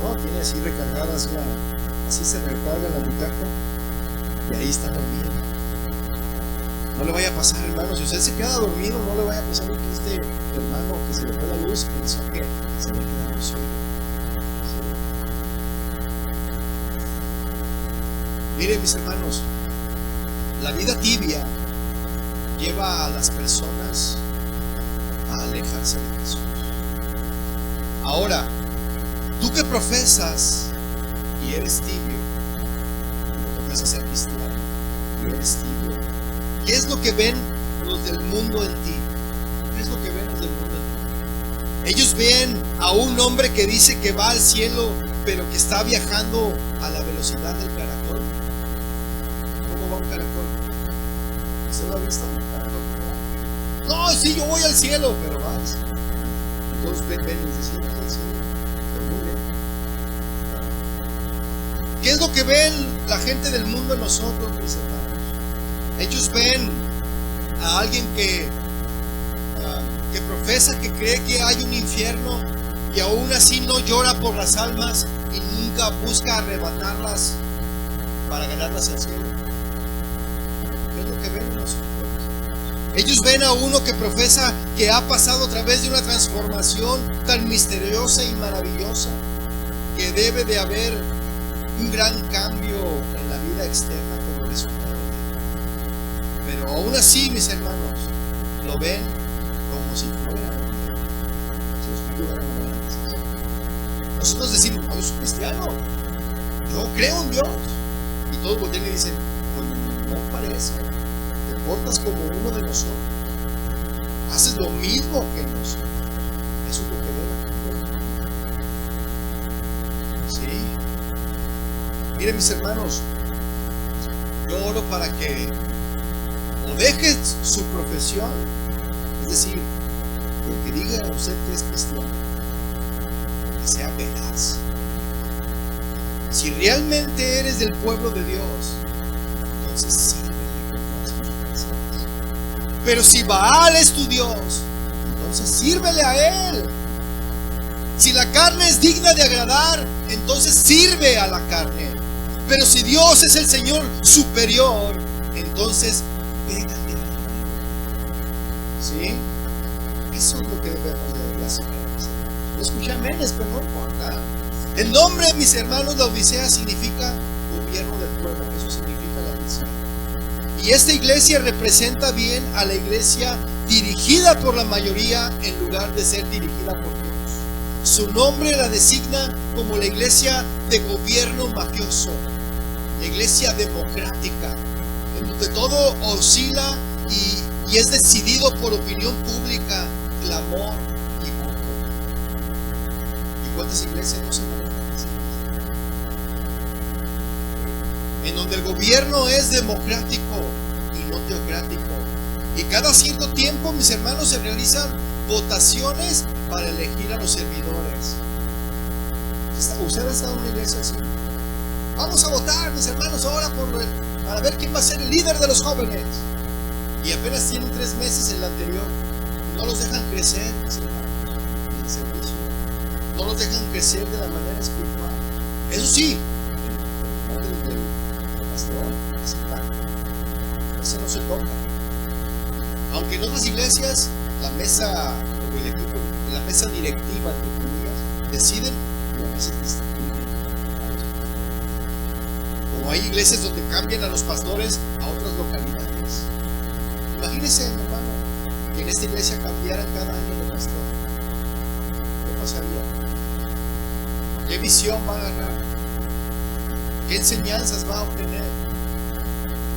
no, tiene así recargadas, así se recarga la butaca y ahí está dormido. No le vaya a pasar, hermano, si usted se queda dormido, no le vaya a pasar lo que este hermano que se le fue la luz pensó que se le quedaba solo. Miren, mis hermanos, la vida tibia lleva a las personas a alejarse de Jesús. Ahora, tú que profesas y eres tibio, profesas ser cristiano y eres tibio, ¿qué es lo que ven los del mundo en ti? ¿Qué es lo que ven los del mundo en ti? Ellos ven a un hombre que dice que va al cielo, pero que está viajando a la velocidad del caracol. ¿Cómo va un caracol? ¿Se lo ha visto? No, sí, yo voy al cielo, pero vas. Todos ven y dicen, vas al cielo. Pero muy bien. ¿Qué es lo que ven la gente del mundo en nosotros, mis hermanos? Ellos ven a alguien que profesa, que cree que hay un infierno y aún así no llora por las almas y nunca busca arrebatarlas para ganarlas al cielo. ¿Qué es lo que ven en nosotros? Ellos ven a uno que profesa que ha pasado a través de una transformación tan misteriosa y maravillosa, que debe de haber un gran cambio en la vida externa como resultado de ello. Pero aún así, mis hermanos, lo ven como si fuera. Nosotros decimos, no, yo soy cristiano, yo creo en Dios. Y todos voltean y dicen, pues no parece, te portas como uno de nosotros, haces lo mismo que nosotros. Eso es lo que ven. Sí. Miren, mis hermanos, yo oro para que o dejes su profesión, es decir, el que diga a usted que es cristiano, que sea veraz. Si realmente eres del pueblo de Dios, entonces sírvele con todas tus fuerzas. Pero si Baal es tu Dios, entonces sírvele a él. Si la carne es digna de agradar, entonces sirve a la carne. Pero si Dios es el Señor superior, entonces pégale a él. ¿Sí? Eso es lo que debemos de hacer. Escucha aménes, pero no importa. El nombre de mis hermanos, la Odisea, significa gobierno del pueblo. Eso significa la Odisea. Y esta iglesia representa bien a la iglesia dirigida por la mayoría en lugar de ser dirigida por Dios. Su nombre la designa como la iglesia de gobierno mafioso, la iglesia democrática, en donde todo oscila y es decidido por opinión pública, clamor y voto. ¿Y cuántas iglesias no se manejan así? En donde el gobierno es democrático y no teocrático. Y cada cierto tiempo, mis hermanos, se realizan votaciones para elegir a los servidores. ¿Usted ha estado en una iglesia así? Vamos a votar, mis hermanos, ahora para ver quién va a ser el líder de los jóvenes. Y apenas tienen 3 meses en el anterior. No los dejan crecer, mis hermanos, en el servicio. No los dejan crecer de la manera espiritual. Eso sí, el pastor, ese no se toca. Aunque en otras iglesias la mesa o el equipo, la mesa directiva, entre comillas, deciden, y a veces destituyen a los pastores. Como hay iglesias donde cambian a los pastores a otras localidades. Imagínense, hermano, que en esta iglesia cambiaran cada año de pastor. ¿Qué pasaría? ¿Qué visión va a agarrar? ¿Qué enseñanzas va a obtener?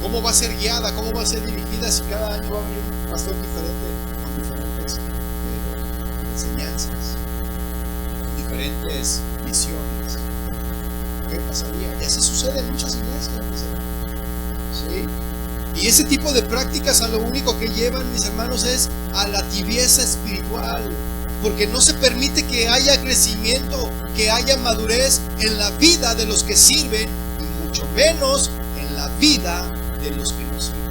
¿Cómo va a ser guiada? ¿Cómo va a ser dirigida si cada año va a venir un pastor diferente, con diferentes enseñanzas, diferentes visiones? ¿Qué pasaría? Y así sucede en muchas iglesias, mis hermanos. ¿Sí? Y ese tipo de prácticas a lo único que llevan, mis hermanos, es a la tibieza espiritual. Porque no se permite que haya crecimiento, que haya madurez en la vida de los que sirven, y mucho menos en la vida de los que no sirven.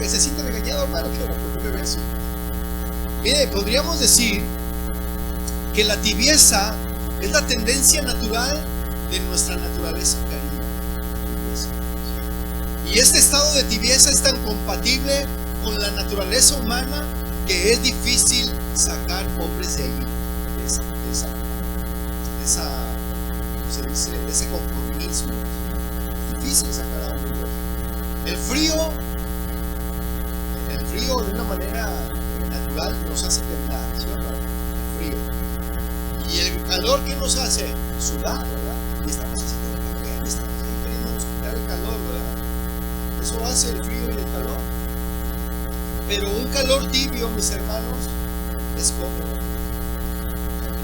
¿Se siente regañado, hermano? ¿Por qué me ve así? Mire, podríamos decir que la tibieza es la tendencia natural de nuestra naturaleza caída. Y este estado de tibieza es tan compatible con la naturaleza humana que es difícil sacar hombres de ahí, de ese conformismo. Es difícil sacar a hombres de ahí. El frío de una manera natural nos hace temblar, ¿sí o no? El frío. Y el calor, ¿qué nos hace? Sudar, ¿verdad? Y estamos haciendo caliente, estamos queriendo quitar el calor, ¿verdad? Eso hace el frío y el calor. Pero un calor tibio, mis hermanos, es cómodo.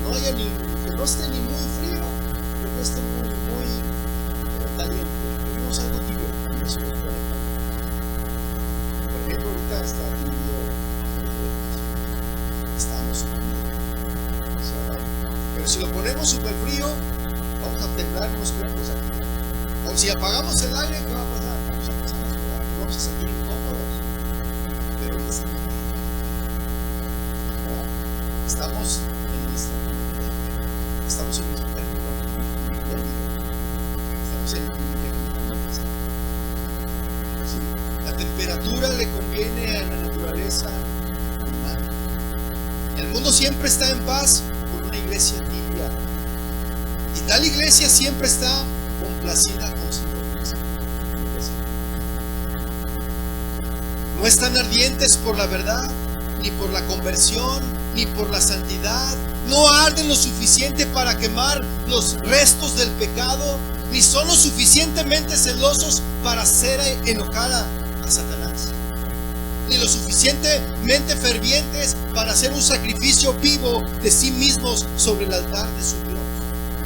Que no esté ni muy frío, que no esté muy caliente. Queremos algo tibio. Eso es por ejemplo, ahorita está tibio. Estamos pero si lo ponemos súper frío, vamos a temblar unos cuerpos aquí. O si apagamos el aire, ¿qué va a pasar? Vamos a sentir incómodos. Pero estamos en nuestra estamos en nuestro término. Estamos en la temperatura le conviene a la naturaleza humana. El mundo siempre está en paz con una iglesia tibia. Y tal iglesia siempre está complacida con su iglesia. No están ardientes por la verdad, ni por la conversión, ni por la santidad. No arden lo suficiente para quemar los restos del pecado, ni son lo suficientemente celosos para hacer enojar a Satanás, ni lo suficientemente fervientes para hacer un sacrificio vivo de sí mismos sobre el altar de su Dios.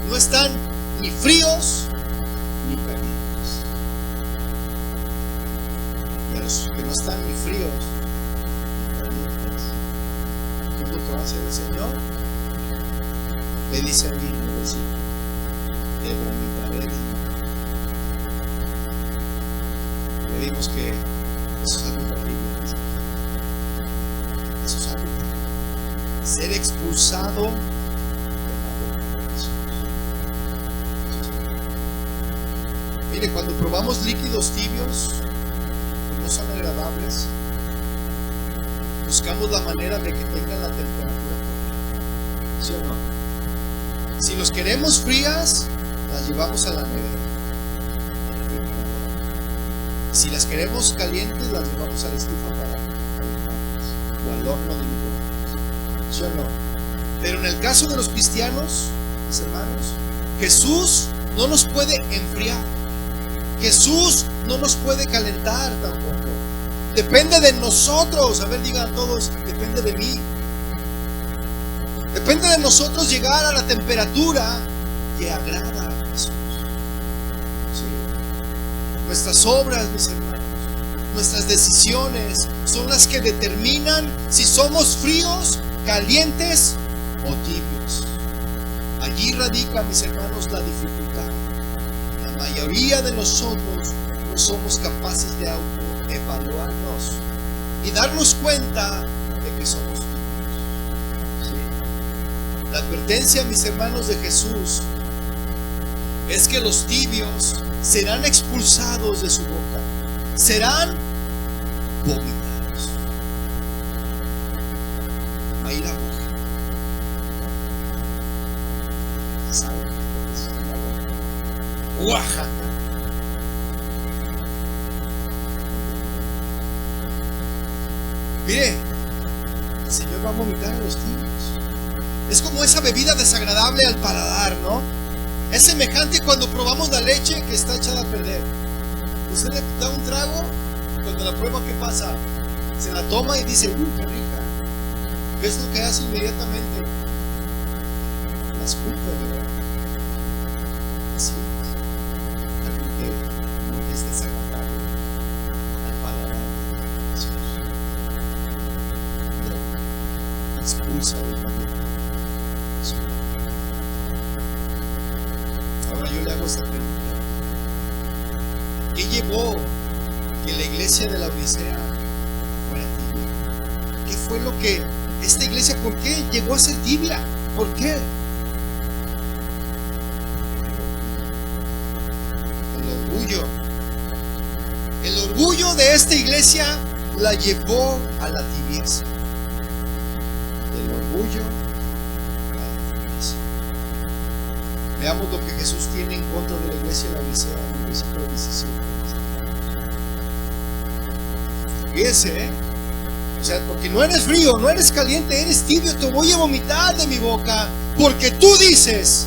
No están ni fríos ni calientes. Y a los que no están ni fríos ni calientes, ¿qué es lo que va a hacer el Señor? Le dice a mí, te vomitaré. Le dimos que eso es algo terrible. Eso es algo terrible. Ser expulsado de la boca de Jesús. Mire, cuando probamos líquidos tibios que no son agradables, buscamos la manera de que tengan la temperatura, ¿sí o no? Si los queremos frías, las llevamos a la nevera. Si las queremos calientes, las llevamos a la estufa para calentarlas, o al horno de microondas. ¿Sí o no? Pero en el caso de los cristianos, mis hermanos, Jesús no nos puede enfriar. Jesús no nos puede calentar tampoco. Depende de nosotros. A ver, digan todos, depende de mí. Depende de nosotros llegar a la temperatura que agrada a Jesús. ¿Sí? Nuestras obras, mis hermanos, nuestras decisiones son las que determinan si somos fríos, calientes o tibios. Allí radica, mis hermanos, la dificultad. La mayoría de nosotros no somos capaces de autoevaluarnos y darnos cuenta de que somos tibios. La advertencia, mis hermanos, de Jesús es que los tibios serán expulsados de su boca, serán vomitados. Va a ir a boca. ¿Saben qué es la boca? Oaxaca. Mire, el Señor va a vomitar a los tibios. Es como esa bebida desagradable al paladar, ¿no? Es semejante cuando probamos la leche que está echada a perder. Usted le da un trago, cuando la prueba, ¿qué pasa? Se la toma y dice, qué rica. ¿Qué es lo que hace inmediatamente? La escupe, ¿verdad? Así es. Algo que no es desagradable al paladar de Jesús. Expulsa de la vida. Ahora yo le hago esta pregunta: ¿qué llevó que la iglesia de la Odisea fuera tibia? ¿Qué fue lo que esta iglesia, ¿por qué llegó a ser tibia? ¿Por qué? El orgullo. El orgullo de esta iglesia la llevó a la tibieza. El orgullo a la tibieza. Veamos lo que Jesús tiene en contra de la iglesia de la Odisea, en el versículo 17. Fíjese, o sea, porque no eres frío, no eres caliente, eres tibio, te voy a vomitar de mi boca, porque tú dices,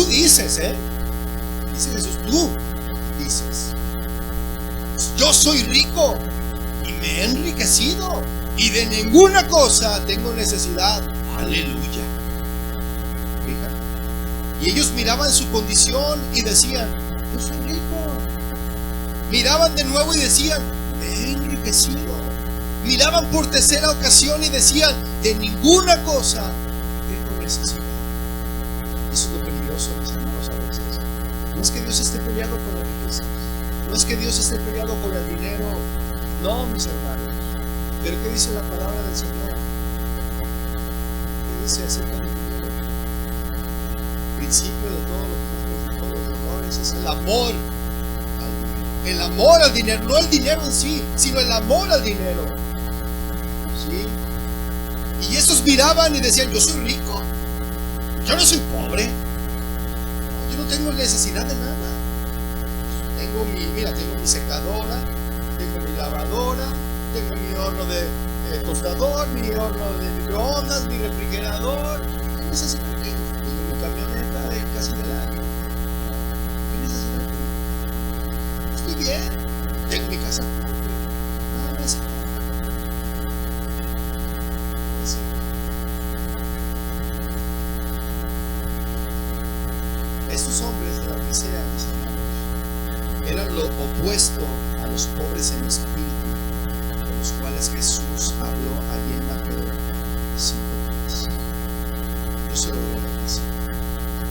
dice Jesús, tú dices, yo soy rico y me he enriquecido y de ninguna cosa tengo necesidad. Aleluya. Fíjate. Y ellos miraban su condición y decían, yo soy rico. Miraban de nuevo y decían, me he enriquecido. Miraban por tercera ocasión y decían, de ninguna cosa tengo necesidad. Eso es lo peligroso, mis hermanos, a veces. No es que Dios esté peleado con la riqueza, no es que Dios esté peleado con el dinero, no, mis hermanos. Pero ¿qué dice la palabra del Señor? ¿Qué dice acerca del dinero? El principio de todos los dolores es el amor. El amor al dinero, no el dinero en sí, sino el amor al dinero. ¿Sí? Y estos miraban y decían, yo soy rico, yo no soy pobre, yo no tengo necesidad de nada. Tengo mi secadora, tengo mi lavadora, tengo mi horno de tostador, mi horno de microondas, mi refrigerador. ¿Qué necesito? Tengo mi camioneta de casi del año. ¿Qué necesito? Estoy bien, tengo mi casa. No necesito. Estos hombres de la Odisea, mis hermanos, eran lo opuesto a los pobres en espíritu, de los cuales Jesús habló allí en Mateo 5:3. Yo se lo voy a decir.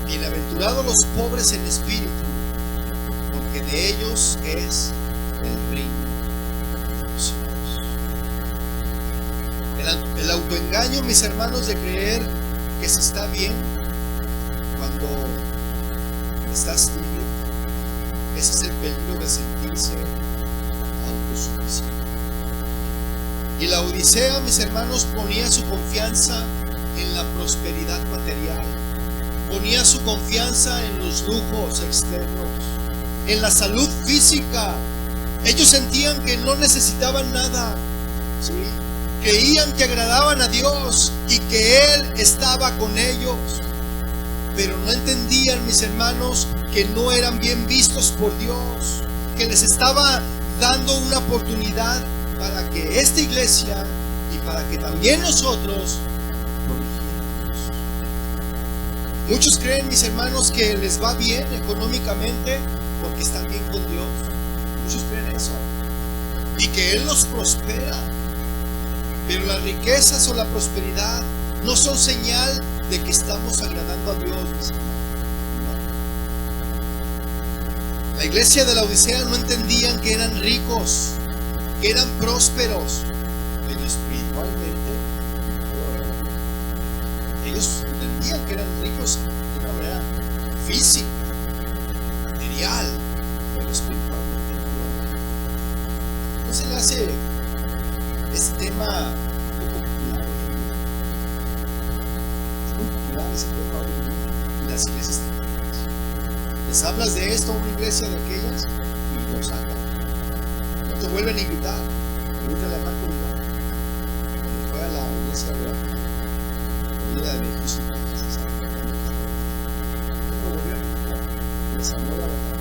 Bienaventurados los pobres en espíritu, porque de ellos es el reino de los cielos. El autoengaño, mis hermanos, de creer que se está bien cuando estás tibio, ese es el peligro de sentirse autosuficiente. Y la Odisea, mis hermanos, ponía su confianza en la prosperidad material, ponía su confianza en los lujos externos, en la salud física. Ellos sentían que no necesitaban nada, ¿sí? Creían que agradaban a Dios y que Él estaba con ellos. Pero no entendían, mis hermanos, que no eran bien vistos por Dios, que les estaba dando una oportunidad para que esta iglesia y para que también nosotros corrigiéramos. Muchos creen, mis hermanos, que les va bien económicamente porque están bien con Dios. Muchos creen eso y que Él los prospera. Pero las riquezas o la prosperidad no son señal de que estamos agradando a Dios, mis hermanos. No. La iglesia de la Odisea no entendían que eran ricos, que eran prósperos, pero espiritualmente no eran. Ellos entendían que eran ricos de una manera física, material, pero espiritualmente no eran. ¿No se le hace este tema un poco popular? Ese tema hoy en día, y las iglesias también. Les hablas de esto a una iglesia de aquellas y lo sacan. No te vuelven a invitar. Pregúntale a Marco Vidal. Cuando fue a la iglesia real, la vida de Jesús, no lo volvieron a invitar. Les habló la verdad.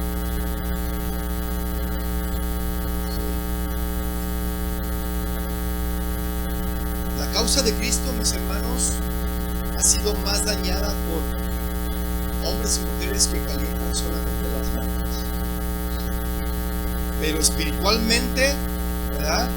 La causa de Cristo, mis hermanos, ha sido más dañada por hombres y mujeres que calientan solamente las manos. Pero espiritualmente, ¿verdad?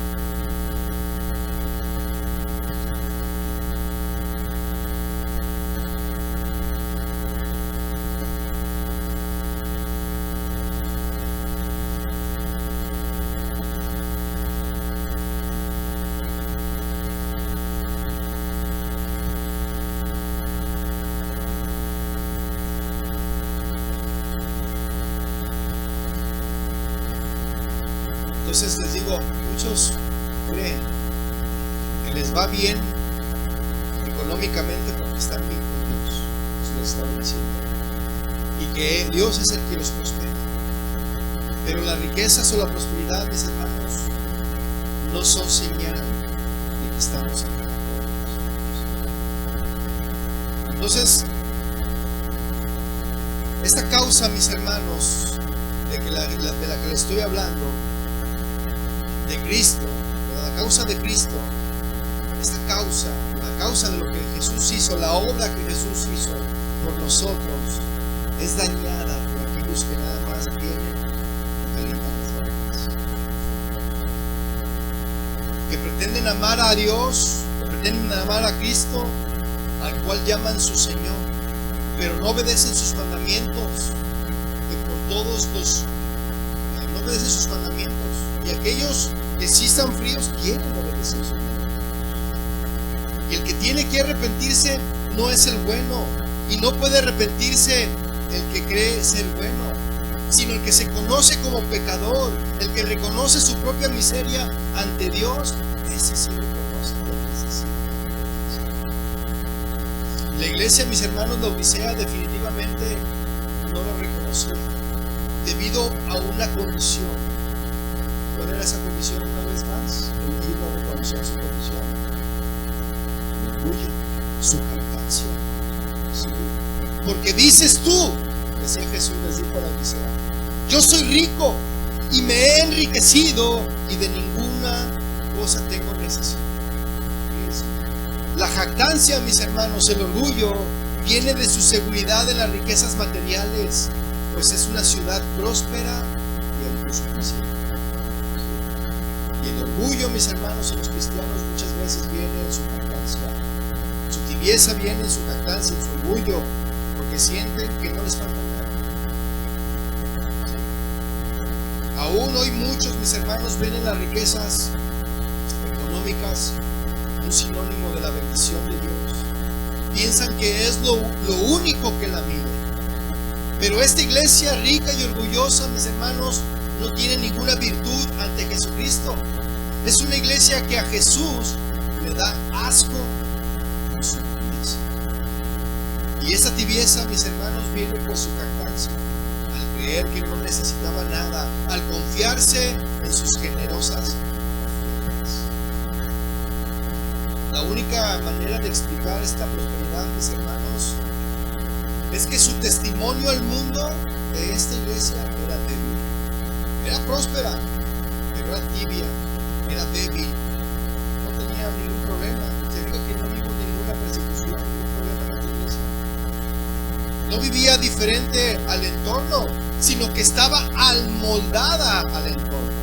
Entonces les digo, muchos creen que les va bien económicamente porque están bien con Dios, eso les estaba diciendo, y que Dios es el que los prospera. Pero las riquezas o la prosperidad, mis hermanos, no son señal de que estamos en la. Entonces, esta causa, mis hermanos, de la que les estoy hablando, de Cristo, de la causa de Cristo, esta causa, la causa de lo que Jesús hizo, la obra que Jesús hizo por nosotros, es dañada por aquellos que nada más vienen y calientan las barbas, que pretenden amar a Dios, que pretenden amar a Cristo, al cual llaman su Señor, pero no obedecen sus mandamientos, no obedecen sus mandamientos, y aquellos que sí están fríos quieren obedecer sus mandamientos. Y el que tiene que arrepentirse no es el bueno, y no puede arrepentirse el que cree ser bueno, sino el que se conoce como pecador, el que reconoce su propia miseria ante Dios, ese sí lo conoce, lo necesita. La iglesia, mis hermanos, la Odisea definitivamente no lo reconoció debido a una condición. ¿Cuál era esa condición una vez más? Ellos no reconocían su condición. El orgullo, su jactancia. ¿Sí? Porque dices tú, decía Jesús, les dijo a la Odisea, yo soy rico y me he enriquecido y de ninguna cosa tengo necesidad. La jactancia, mis hermanos, el orgullo, viene de su seguridad en las riquezas materiales, pues es una ciudad próspera y autosuficiente. Y el orgullo, mis hermanos, en los cristianos muchas veces viene en su jactancia. Su tibieza viene en su jactancia, en su orgullo, porque sienten que no les falta nada. Aún hoy muchos, mis hermanos, ven en las riquezas económicas un sinónimo de la bendición de Dios. Piensan que es lo único que la mide. Pero esta iglesia rica y orgullosa, mis hermanos, no tiene ninguna virtud ante Jesucristo. Es una iglesia que a Jesús le da asco por su tibieza. Y esa tibieza, mis hermanos, viene por su jactancia, al creer que no necesitaba nada, al confiarse en sus generosas. La única manera de explicar esta prosperidad, mis hermanos, es que su testimonio al mundo de esta iglesia era débil. Era próspera, pero era tibia, era débil. No tenía ningún problema. Te digo que no vivo ninguna persecución, ningún problema en esta iglesia. No vivía diferente al entorno, sino que estaba almoldada al entorno.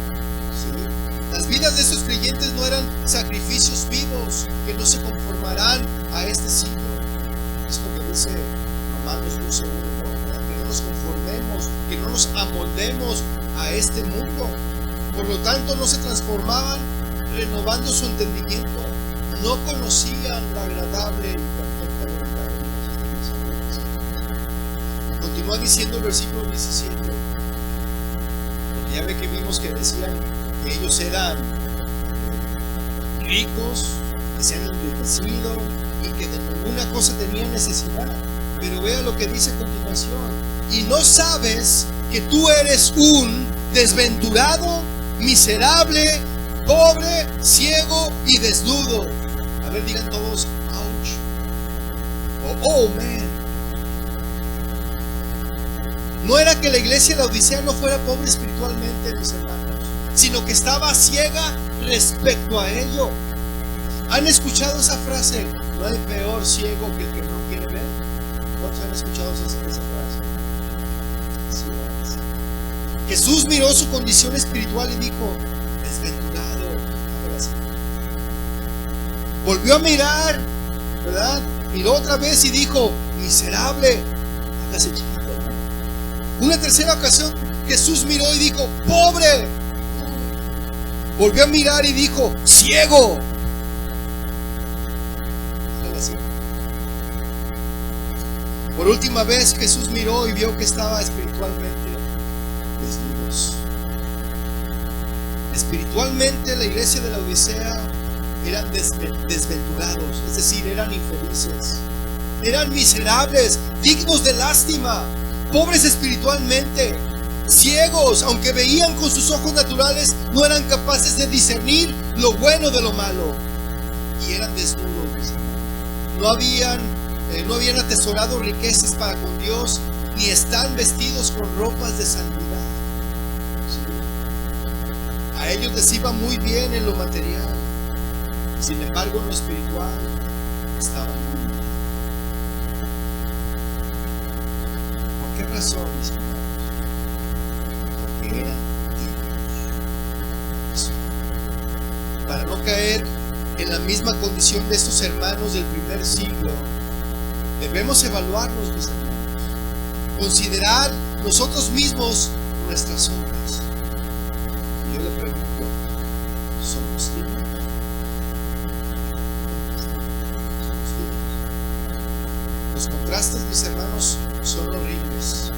Las vidas de esos creyentes no eran sacrificios vivos que no se conformarán a este siglo. Es lo que dice Romanos 12:1, que no nos conformemos, que no nos amoldemos a este mundo. Por lo tanto, no se transformaban renovando su entendimiento. No conocían la agradable y perfecta voluntad de Dios. Continúa diciendo el versículo 17. Porque ya ve que vimos que decían que ellos eran ricos, que se han enriquecido y que de ninguna cosa tenían necesidad. Pero vea lo que dice a continuación. Y no sabes que tú eres un desventurado, miserable, pobre, ciego y desnudo. A ver, digan todos, ouch. Oh man. No era que la iglesia de la Odisea no fuera pobre espiritualmente, mis hermanos, sino que estaba ciega respecto a ello. ¿Han escuchado esa frase? No hay peor ciego que el que no quiere ver. ¿Cuántos han escuchado esa frase? Sí, Jesús miró su condición espiritual y dijo, desventurado, volvió a mirar, ¿verdad? Miró otra vez y dijo, miserable, hágase chiquito. Una tercera ocasión Jesús miró y dijo, pobre. Volvió a mirar y dijo, ciego. Por última vez Jesús miró y vio que estaba espiritualmente desnudos. Espiritualmente la iglesia de la Odisea eran desventurados, es decir, eran infelices, eran miserables, dignos de lástima, pobres espiritualmente, ciegos, aunque veían con sus ojos naturales, no eran capaces de discernir lo bueno de lo malo, y eran desnudos. No habían atesorado riquezas para con Dios, ni están vestidos con ropas de santidad. A ellos les iba muy bien en lo material, sin embargo en lo espiritual estaban muy mal. ¿Por qué razón, mis hermanos? Porque eran tibios. Para no caer en la misma condición de estos hermanos del primer siglo, debemos evaluarnos, mis hermanos, considerar nosotros mismos nuestras obras. Y yo le pregunto, ¿somos tibios? Los contrastes, mis hermanos, son horribles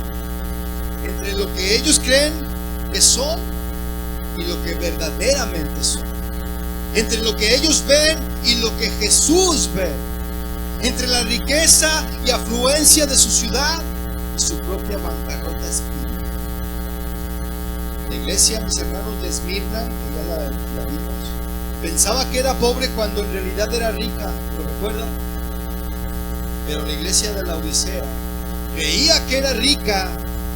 entre lo que ellos creen que son y lo que verdaderamente son, entre lo que ellos ven y lo que Jesús ve, entre la riqueza y afluencia de su ciudad y su propia bancarrota espiritual. La iglesia, mis hermanos, de Esmirna, que ya la vimos, pensaba que era pobre cuando en realidad era rica, ¿lo recuerdan? Pero la iglesia de la Odisea creía que era rica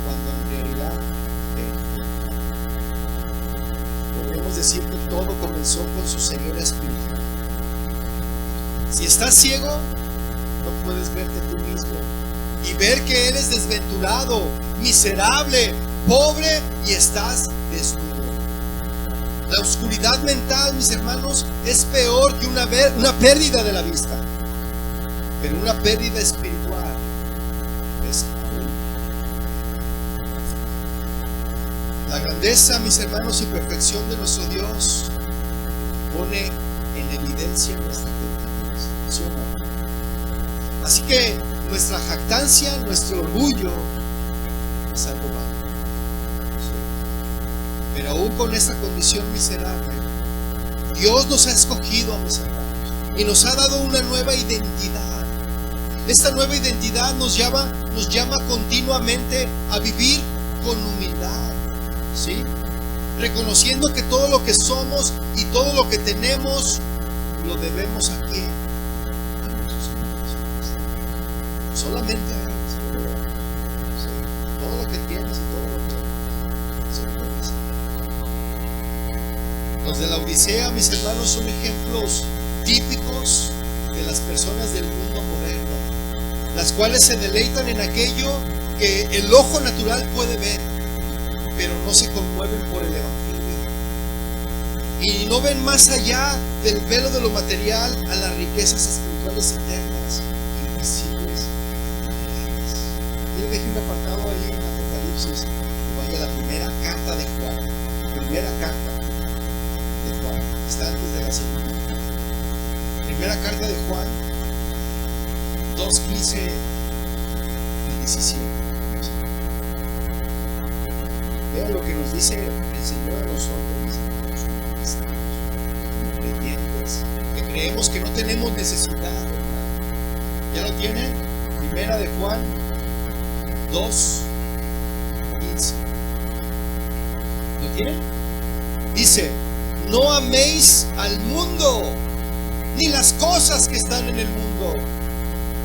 cuando en realidad era. Podemos decir que todo comenzó con su ceguera espiritual. Si estás ciego, no puedes verte tú mismo y ver que eres desventurado, miserable, pobre y estás desnudo. La oscuridad mental, mis hermanos, es peor que una pérdida de la vista. Pero una pérdida espiritual es aún. La grandeza, mis hermanos, y perfección de nuestro Dios pone en evidencia nuestra tentación. Así que nuestra jactancia, nuestro orgullo es algo malo. Pero aún con esta condición miserable, Dios nos ha escogido, mis hermanos, y nos ha dado una nueva identidad. Esta nueva identidad nos llama continuamente a vivir con humildad, ¿sí? Reconociendo que todo lo que somos y todo lo que tenemos lo debemos a quién, a nuestros hermanos. Solamente a ellos, ¿sí? Todo lo que tienes y todo lo que se puede. Los de la Odisea, mis hermanos, son ejemplos típicos de las personas del mundo moderno, las cuales se deleitan en aquello que el ojo natural puede ver, pero no se conmueven por el evangelio y no ven más allá del velo de lo material a las riquezas espirituales eternas, invisibles. Yo dejé un apartado ahí en Apocalipsis que vaya a la primera carta de Juan. Primera carta de Juan, está antes de la segunda. Primera carta de Juan 2:15 y 17. Vean lo que nos dice el Señor a nosotros, como creyentes, que creemos que no tenemos necesidad, ¿verdad? ¿Ya lo tienen? Primera de Juan 2:15. ¿Lo tienen? Dice: no améis al mundo, ni las cosas que están en el mundo.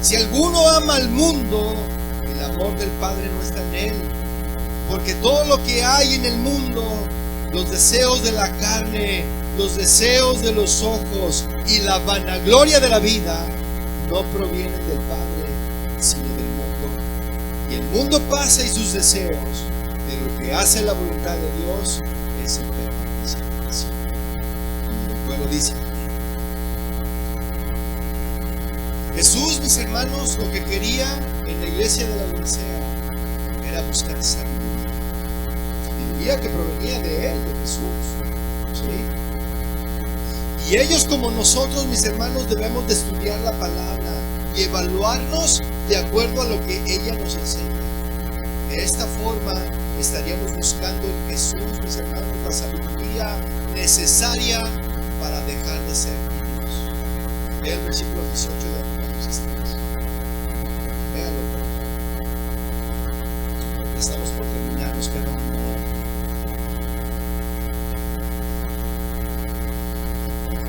Si alguno ama al mundo, el amor del Padre no está en él. Porque todo lo que hay en el mundo, los deseos de la carne, los deseos de los ojos y la vanagloria de la vida, no provienen del Padre, sino del mundo. Y el mundo pasa y sus deseos, pero el que hace la voluntad de Dios es eterno. Y luego dice: Jesús, mis hermanos, lo que quería en la iglesia de la Odisea era buscar sabiduría. Sabiduría que provenía de Él, de Jesús, ¿sí? Y ellos, como nosotros, mis hermanos, debemos de estudiar la palabra y evaluarnos de acuerdo a lo que ella nos enseña. De esta forma estaríamos buscando en Jesús, mis hermanos, la sabiduría necesaria para dejar de ser niños. Vea el versículo 18 de Apocalipsis 3. Véalo, por favor. Estamos por terminar, nos queda un minuto.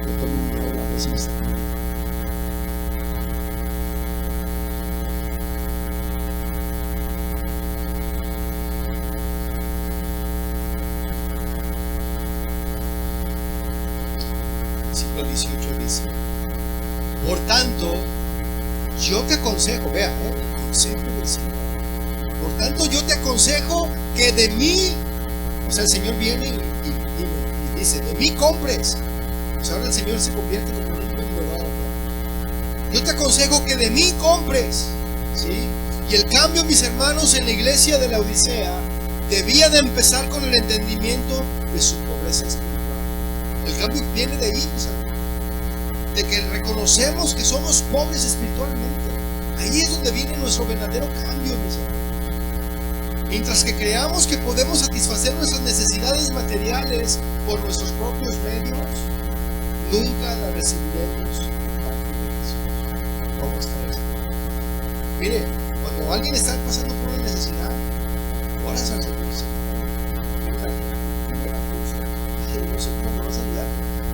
Yo tomo un minuto, a ver si me está terminando. Versículo 18 dice: por tanto, yo te aconsejo, vea, el consejo del Señor. Por tanto, yo te aconsejo que de mí, o sea, el Señor viene y dice, de mí compres. O sea, ahora el Señor se convierte en un vendedor. Yo te aconsejo que de mí compres, ¿sí? Y el cambio, mis hermanos, en la iglesia de la Odisea debía de empezar con el entendimiento de su pobreza espiritual. El cambio viene de ahí, mis hermanos, de que reconocemos que somos pobres espiritualmente. Ahí es donde viene nuestro verdadero cambio, mis hermanos. Mientras que creamos que podemos satisfacer nuestras necesidades materiales por nuestros propios medios, nunca la recibiremos de parte de Jesús. ¿Cómo está esto? Mire, cuando alguien está pasando por una necesidad, oras al Señor. No sé cómo me vas a ayudar.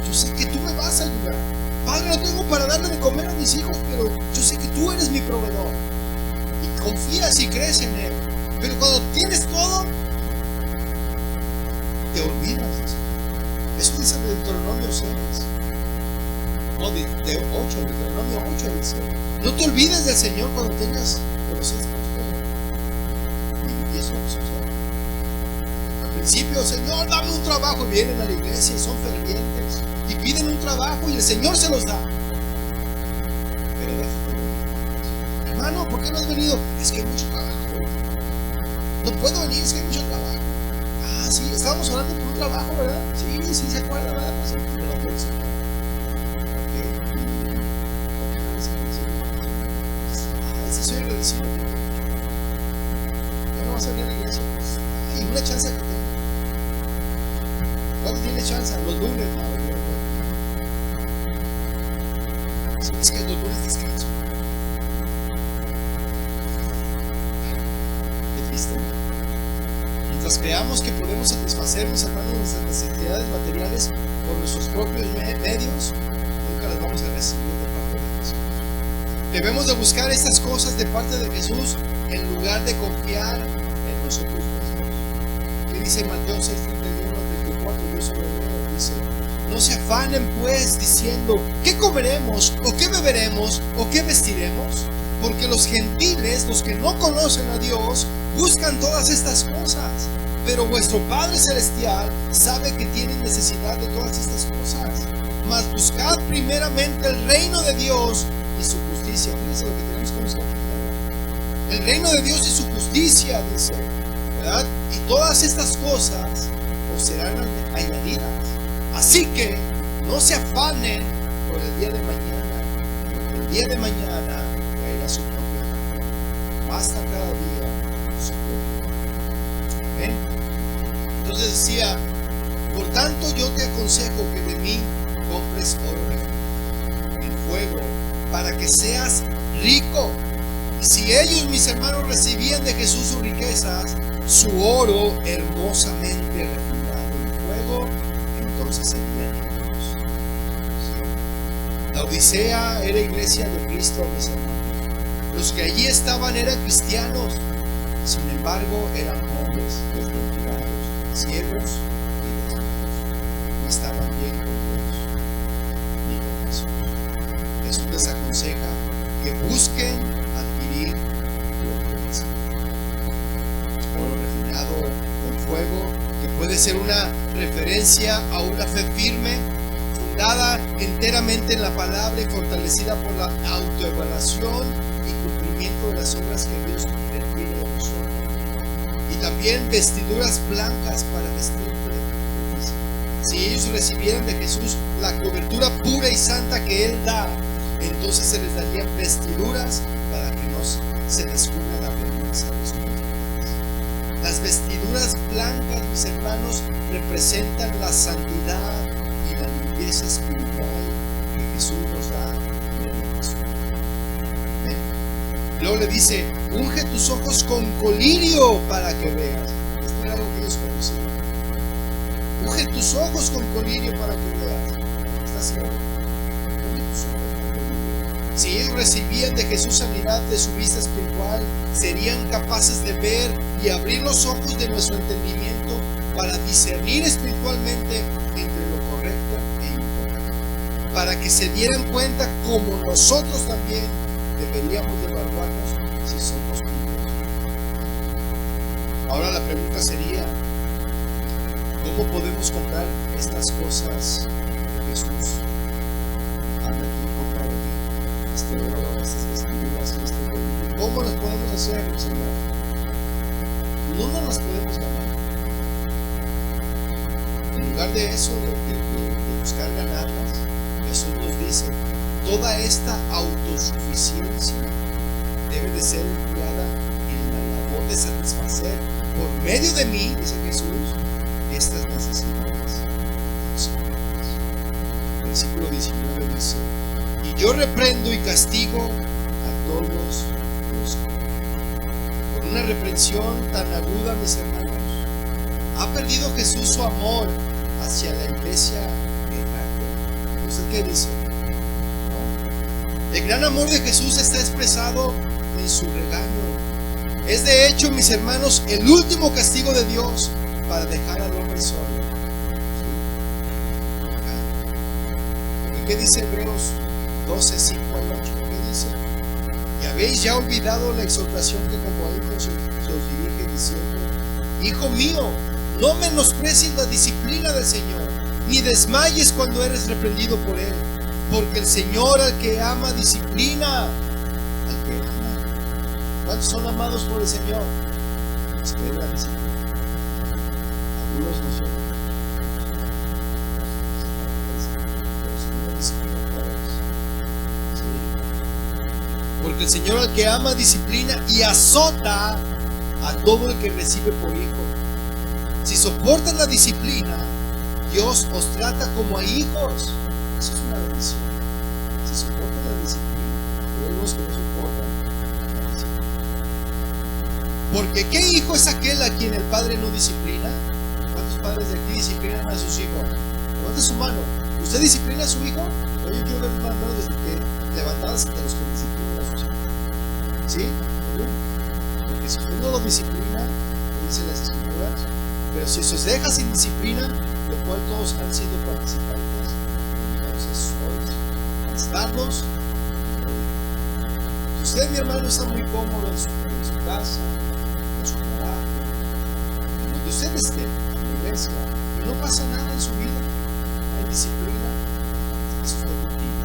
Yo sé que tú me vas a ayudar. Padre, no tengo para darle de comer a mis hijos, pero yo sé que tú eres mi proveedor. Y confías y crees en Él. Pero cuando tienes todo, te olvidas. Eso dice en Deuteronomio 6. No, de 8, Deuteronomio 8 dice: no te olvides del Señor cuando tengas conocidos. Y eso no sucede. Al principio, Señor, dame un trabajo. Y vienen a la iglesia y son fervientes y piden un trabajo y el Señor se los da. Pero déjate, hermano, ¿por qué no has venido? Es que hay mucho trabajo. No puedo venir, es que hay mucho trabajo. Ah, sí, estábamos orando por un trabajo, ¿verdad? Sí, se acuerda, ¿verdad? Pues, pero no puede ser. Si soy agradecido, ya no vas a venir a la iglesia. Hay una chance que tengo. ¿Cuándo tiene chance? Los lunes. Es que los lunes descanso. Qué triste. Mientras creamos que podemos satisfacer, mis hermanos, nuestras necesidades materiales por nuestros propios medios, nunca las vamos a recibir de parte de Jesús. Debemos de buscar estas cosas de parte de Jesús en lugar de confiar en nosotros mismos. ¿Qué dice Mateo 6:31-34? Yo sobre él dice: no se afanen pues diciendo, ¿qué comeremos? ¿O qué beberemos? ¿O qué vestiremos? Porque los gentiles, los que no conocen a Dios, buscan todas estas cosas. Pero vuestro Padre Celestial sabe que tienen necesidad de todas estas cosas. Mas buscad primeramente el reino de Dios y su justicia. Fíjense lo que tenemos que buscar primero. El reino de Dios y su justicia, dice, ¿verdad? Y todas estas cosas os serán añadidas. Así que no se afanen por el día de mañana, porque el día de mañana caerá su propio afán. Basta cada día su propio afán. ¿Ven? Entonces decía: por tanto yo te aconsejo que de mí compres oro refinado en fuego, para que seas rico. Y si ellos, mis hermanos, recibían de Jesús sus riquezas, su oro hermosamente refinado en fuego, entonces serían ricos. La Odisea era iglesia de Cristo, mis hermanos. Los que allí estaban eran cristianos, sin embargo eran pobres, desventurados, ciegos y desnudos. No estaban bien con Dios ni con Jesús. Jesús les aconseja que busquen adquirir lo que necesitan. Oro refinado con fuego, que puede ser una referencia a una fe firme, fundada enteramente en la palabra y fortalecida por la autoevaluación y cumplimiento de las obras que Dios requiere de nosotros. Y también vestiduras blancas para vestir de justicia. Si ellos recibieran de Jesús la cobertura pura y santa que Él da, entonces se les darían vestiduras para que no se descubra la vergüenza de sus vidas. vestiduras blancas, mis hermanos, representan la santidad y la limpieza espiritual que Jesús nos da en Jesús. Luego le dice: unge tus ojos con colirio para que veas. Esto era algo que ellos conocían. Unge tus ojos con colirio para que veas. ¿Estás ciego? Unge tus ojos con colirio. Si ellos recibían de Jesús sanidad de su vista espiritual, serían capaces de ver y abrir los ojos de nuestro entendimiento para discernir espiritualmente entre lo correcto e incorrecto, para que se dieran cuenta como nosotros también deberíamos de evaluarnos si somos puros. Ahora la pregunta sería: ¿cómo podemos comprar estas cosas que Jesús anda aquí comprando? Este oro, estas vestiduras, ¿cómo las podemos hacer, Señor? No nos las podemos ganar. En lugar de eso, de buscar ganarlas, Jesús nos dice: toda esta autosuficiencia debe de ser empleada en la labor de satisfacer por medio de mí, dice Jesús, estas necesidades. Versículo 19 dice: y yo reprendo y castigo a todos los que, por una reprensión tan aguda, mis hermanos, ha perdido Jesús su amor hacia la iglesia errante. ¿Usted qué dice? El gran amor de Jesús está expresado en su regaño. Es de hecho, mis hermanos, el último castigo de Dios para dejar al hombre solo. ¿Y qué dice Hebreos 12, 5 al 8? ¿Qué dice? Y habéis ya olvidado la exhortación que como a hijos se os dirige, diciendo: hijo mío, no menosprecies la disciplina del Señor, ni desmayes cuando eres reprendido por Él. Porque el Señor al que ama disciplina al que ama. ¿Cuántos son amados por el Señor? Los que la disciplina. Algunos no son. Porque el Señor al que ama disciplina y azota a todo el que recibe por hijo. Si soportan la disciplina, Dios os trata como a hijos. Eso es una bendición. Si soportan la disciplina, hay los que no soportan la disciplina. Porque ¿qué hijo es aquel a quien el padre no disciplina? ¿Cuántos padres de aquí disciplinan a sus hijos? Levante su mano. ¿Usted disciplina a su hijo? Yo quiero ver las manos desde que levantadas de los que disciplinan a sus hijos. ¿Sí? Porque si usted no lo disciplina, dicen las escrituras, pero si se deja sin disciplina, lo cual todos han sido participantes, entonces sois bastardos. Si usted, mi hermano, está muy cómodo en su casa, en su trabajo, en donde usted esté, en la iglesia, y no pasa nada en su vida, hay disciplina, es usted un tibio.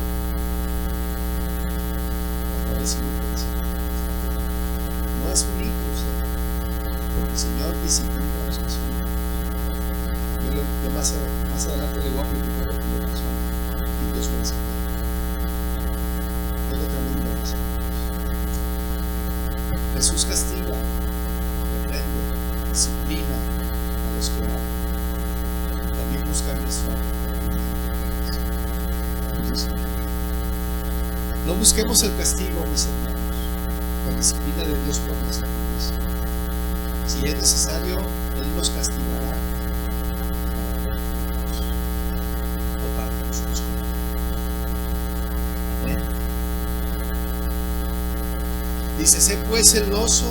No es un hijo usted, porque el Señor disciplina a los que son hijos. Yo más adelante le voy a platicar lo que son y Dios me enseñó. Es lo tremendo que hacemos. Jesús castiga, reprende, disciplina a los que van. También busca nuestra. No busquemos el castigo, mis hermanos, la disciplina de Dios por nuestra iglesia. Si es necesario, Él nos castigará. O para que nosotros Amén. Dice: sé pues celoso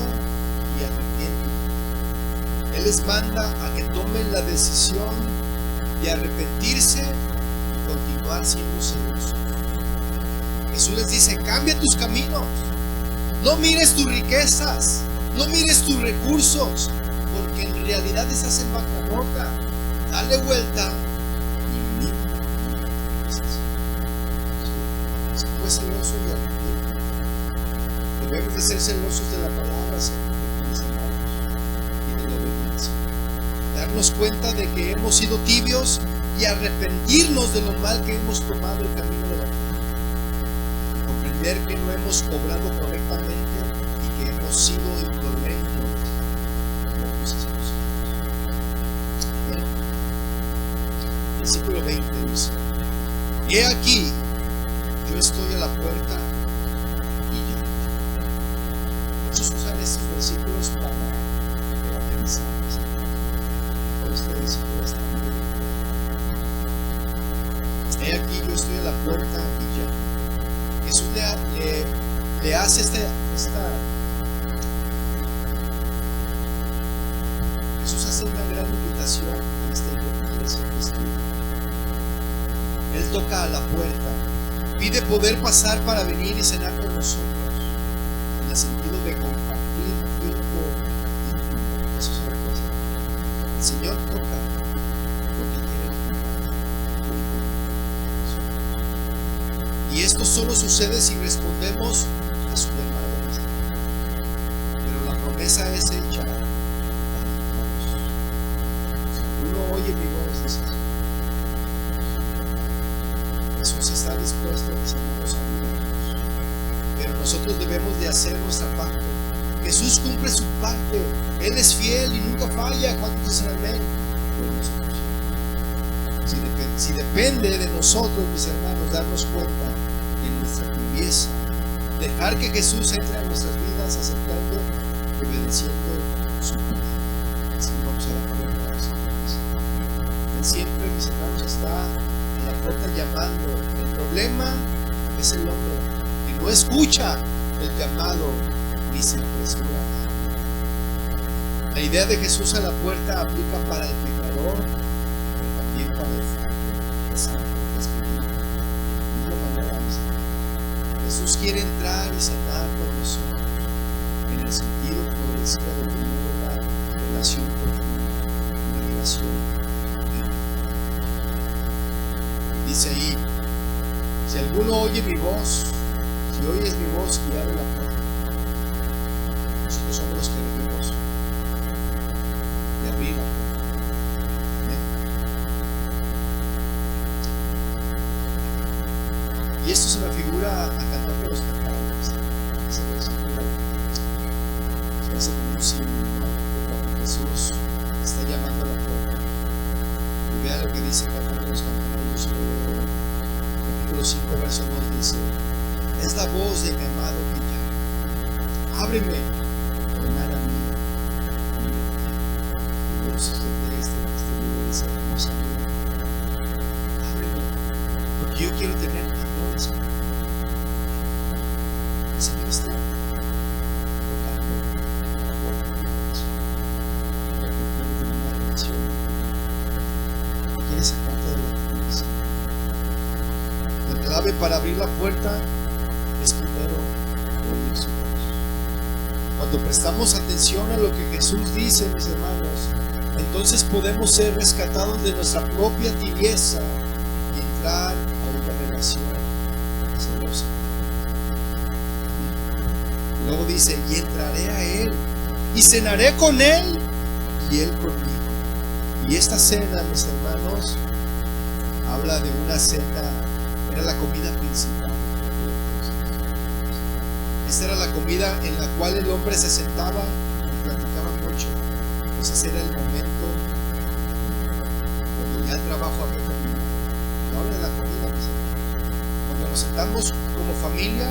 y arrepiente. Él les manda a que tomen la decisión de arrepentirse y continuar siendo celosos. Jesús les dice: cambia tus caminos. No mires tus riquezas, no mires tus recursos, porque en realidad estás en bancarrota. Dale vuelta y mira. Pues celoso y arrepentido. Debemos de ser celosos de la palabra, mis hermanos, y de la obediencia. Darnos cuenta de que hemos sido tibios y arrepentirnos de lo mal que hemos tomado el camino de la vida. Comprender que no hemos obrado correctamente y que hemos sido intolerantes como hicimos. Versículo 20 dice: he aquí, yo estoy a la puerta y llamo. Muchos usan estos versículos para pensar. Por este versículo está muy bien. He aquí, yo estoy a la puerta y llamo. Jesús le hace Jesús hace una gran invitación a esta iglesia. Él toca a la puerta, pide poder pasar para venir y cenar con nosotros, en el sentido de compartir tiempo íntimo. Eso es otra cosa. El Señor toca porque quiere compartir. Y esto solo sucede si respondemos a su llamado. Pero la promesa es hecha. Uno oye mi voz, dice Jesús está dispuesto a enseñarnos a ayudarnos, pero nosotros debemos de hacer nuestra parte. Jesús cumple su parte, Él es fiel y nunca falla. ¿Cuántos dicen amén? Si depende de nosotros, mis hermanos, darnos cuenta de nuestra tibieza, dejar que Jesús entre a nuestras vidas, aceptando y obedeciendo su vida, así vamos a dar cuenta de su tibieza. Él siempre, mis hermanos, está en la puerta llamando. El problema es el hombre que no escucha el llamado ni se apresura. La idea de Jesús a la puerta aplica para el pecador, pero también para el santo. Jesús quiere entrar y cenar con nosotros, en el sentido que decía de una relación profunda, una relación. Y dice ahí: si alguno oye mi voz, si oyes mi voz y abre la puerta, nosotros somos los que debemos de abrir la puerta. Y esto se me figura a cantar de los cantares. Ese versículo se hace como un símbolo, ¿no? De cuando Jesús está llamando a la puerta. Y vea lo que dice Cantar de los Cantares, capítulo 5, verso 2, dice: es la voz de mi amado que llama. Ábreme, hermana mía. Y luego se extiende este libro dice: hermosa mía, ábreme, porque yo quiero tener amor. El Señor está tocando la puerta de mi corazón. Quiere tener una relación. Quiere sacarte de la tibieza. La clave para abrir la puerta es primero oír su voz. Cuando prestamos atención a lo que Jesús dice, mis hermanos, entonces podemos ser rescatados de nuestra propia tibieza y entrar a una relación celosa. Luego dice: y entraré a Él y cenaré con Él y Él conmigo. Y esta cena, mis hermanos, habla de una cena, era la comida principal. Esta era la comida en la cual el hombre se sentaba y platicaba mucho. Pues ese era el momento cuando ya el trabajo había terminado. No habla de la comida, mis hermanos. Cuando nos sentamos como familia,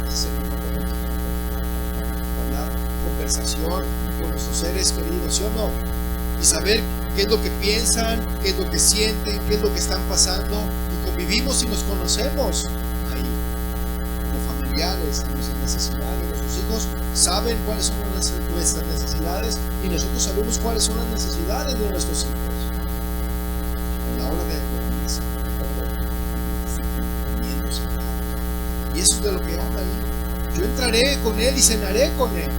ese es el momento para hablar, conversación con nuestros seres queridos, ¿sí o no? Y saber qué es lo que piensan, qué es lo que sienten, qué es lo que están pasando, y convivimos y nos conocemos ahí como familiares, nuestras necesidades. Nuestros hijos saben cuáles son nuestras necesidades y nosotros sabemos cuáles son las necesidades de nuestros hijos. En la hora de comienza, y eso es de lo que habla ahí. Yo entraré con Él y cenaré con Él.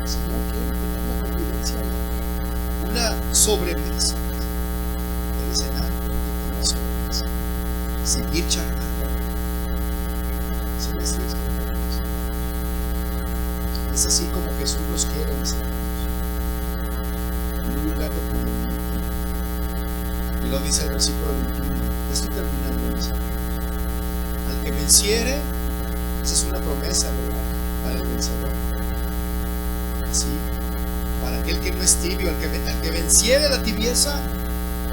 El Señor quiere tener una convivencia, una sobremesa. Debe cenar una sobremesa. Seguir charlando. Es así como Jesús nos quiere, mis hermanos, en un lugar de comunión. Y lo dice el versículo 21. Estoy terminando, mis hermanos. Al que venciere, esa es una promesa, ¿verdad? Para el vencedor. Así, para aquel que no es tibio, al que venciere la tibieza,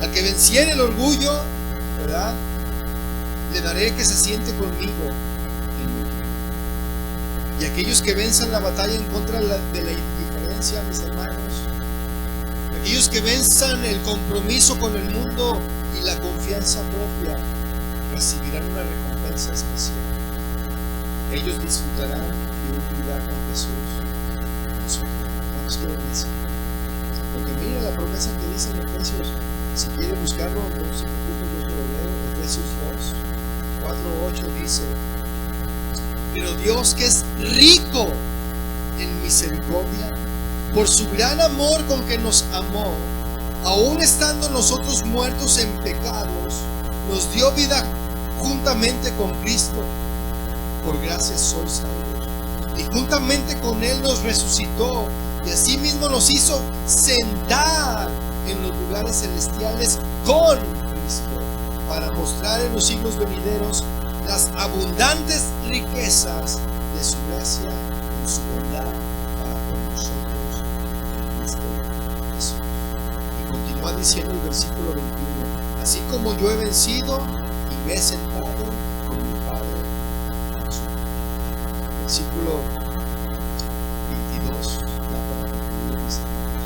Al que venciere el orgullo, ¿verdad?, le daré que se siente conmigo en mi trono. Y aquellos que venzan la batalla en contra de la indiferencia, mis hermanos, aquellos que venzan el compromiso con el mundo y la confianza propia, recibirán una recompensa especial. Ellos disfrutarán de un lugar con Jesús. ¿Cuántos quieren decir? Porque mira la promesa que dice en Efesios. Si quiere buscarlo, no se preocupe, yo te lo leo. Efesios 2, 4-8 dice: pero Dios, que es rico en misericordia, por su gran amor con que nos amó, aun estando nosotros muertos en pecados, nos dio vida juntamente con Cristo. Por gracia sois salvos. Y juntamente con Él nos resucitó, y asimismo nos hizo sentar en los lugares celestiales con Cristo, para mostrar en los siglos venideros las abundantes riquezas de su gracia y su bondad para con nosotros en Cristo Jesús. Y continúa diciendo el versículo 21: así como yo he vencido y me he sentado con mi Padre en su trono. Versículo 22, ya para concluir, mis hermanos.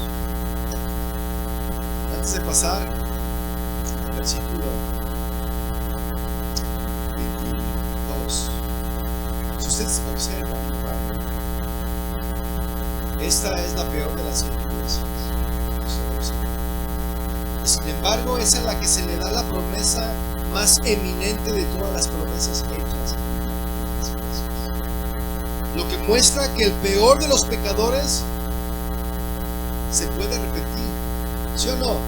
Antes de pasar al versículo 22, si ustedes observan, esta es la peor de las iglesias. Y sin embargo, esa es la que se le da la promesa más eminente de todas las promesas hechas. Lo que muestra que el peor de los pecadores se puede repetir, ¿sí o no?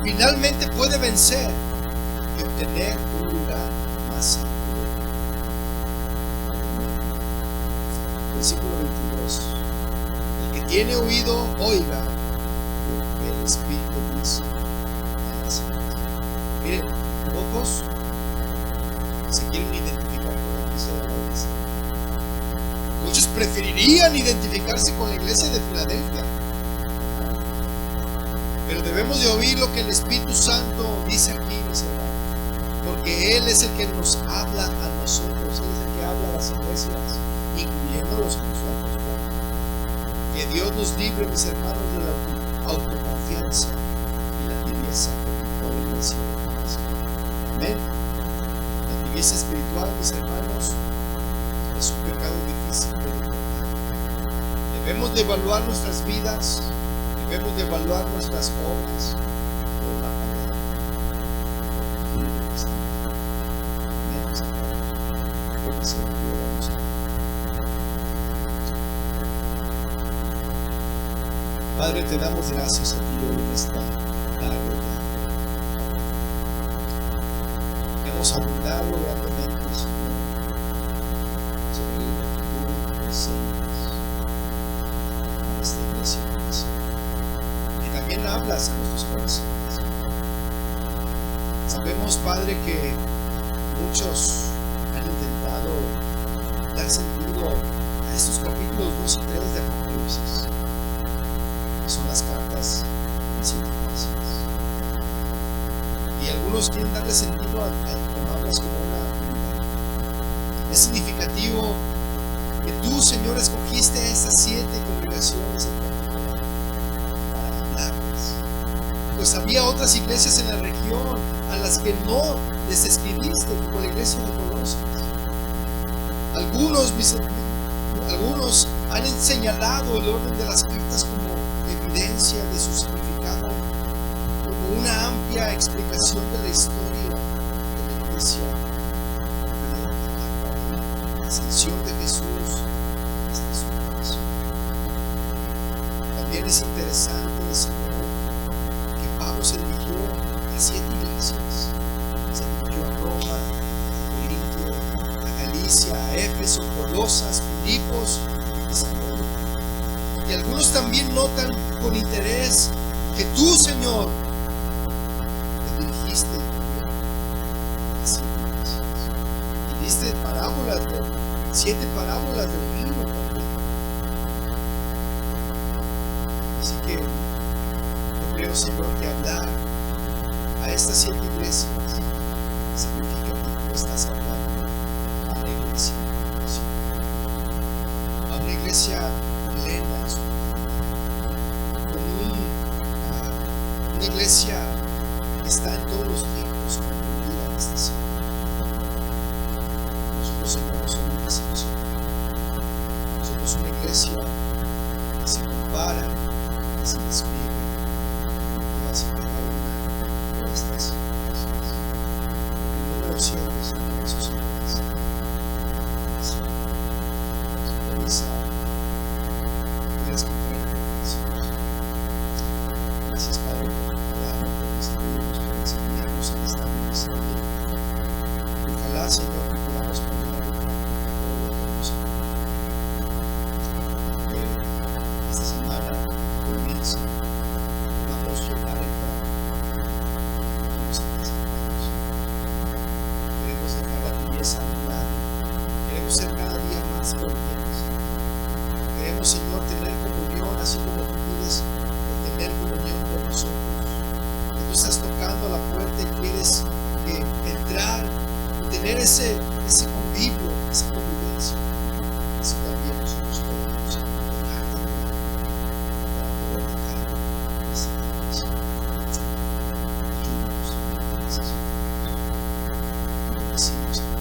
Finalmente puede vencer y obtener un lugar más seguro. Versículo 22: el que tiene oído, oiga lo que el Espíritu dice a las iglesias. Miren, pocos se quieren identificar con la iglesia de Laodicea. Muchos preferirían identificarse con la iglesia de Filadelfia, pero debemos de oír lo que el Espíritu Santo dice aquí, mis hermanos, porque Él es el que nos habla a nosotros. Él es el que habla a las iglesias, incluyendo los que nosotros. Que Dios nos libre, mis hermanos, de la autoconfianza y la tibieza por la iglesia. Amén. La tibieza espiritual, mis hermanos, es un pecado difícil de detectar. Debemos de evaluar nuestras vidas, debemos de evaluar nuestras obras por la palabra. Padre, te damos gracias a ti hoy en esta tarde. Hemos abundado grandemente, Señor, sobre lo que tú enseñas a esta iglesia, Señor. Y también hablas a nuestros corazones. Sabemos, Padre, que muchos han intentado dar sentido a estos capítulos 2 y 3 de Apocalipsis. Son las cartas principales. Y algunos quieren darle sentido a como hablas como una comunidad. Es significativo que tú, Señor, escogiste a esas 7 congregaciones en particular para hablarles. Pues había otras iglesias en la región a las que no les escribiste, como la iglesia de Colosas. Algunos han señalado el orden de las cartas como evidencia de su significado, como una amplia explicación de la historia de la iglesia, de la ascensión de Jesús hasta su corazón. También es interesante, Señor, que Pablo se dirigió a 7 iglesias. Se dirigió a Roma, Corinto, a Galicia, a Éfeso, Colosas, Filipos y Tesalónica. Y algunos también notan con interés que tú, Señor, te dirigiste a 7 iglesias y diste parábolas, 7 parábolas del reino también. Así que yo creo, Señor, que hablar a estas 7 iglesias, significa que tú estás hablando a la iglesia, a una iglesia plena en su vida, una iglesia que está en todos los tiempos comprendida en esta serie. Nosotros, hermanos, somos una excepción. Nosotros somos una iglesia que se compara, que se describe con todas y cada una de estas iglesias. El número 7 es el número de sus iglesias. Revisa las conferencias. Gracias, Padre, por hablarnos, por instruirnos, por enseñarnos en esta ministerio. Ojalá, Señor, que podamos poner a todo lo que nos que esta semana comienza, podamos llegar en práctica lo que nos necesitamos. Queremos dejar la tibieza a un lado. Queremos ser cada día más obedientes. Queremos, Señor, tener comunión así como tú quieres tener comunión con nosotros. Que tú estás tocando la puerta y quieres entrar y tener ese convivio, esa convivencia. Así también nosotros podemos dejarte para poder dejar esa convivencia. Ayúdanos en lo que necesitamos. Lo decimos en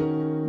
Thank you.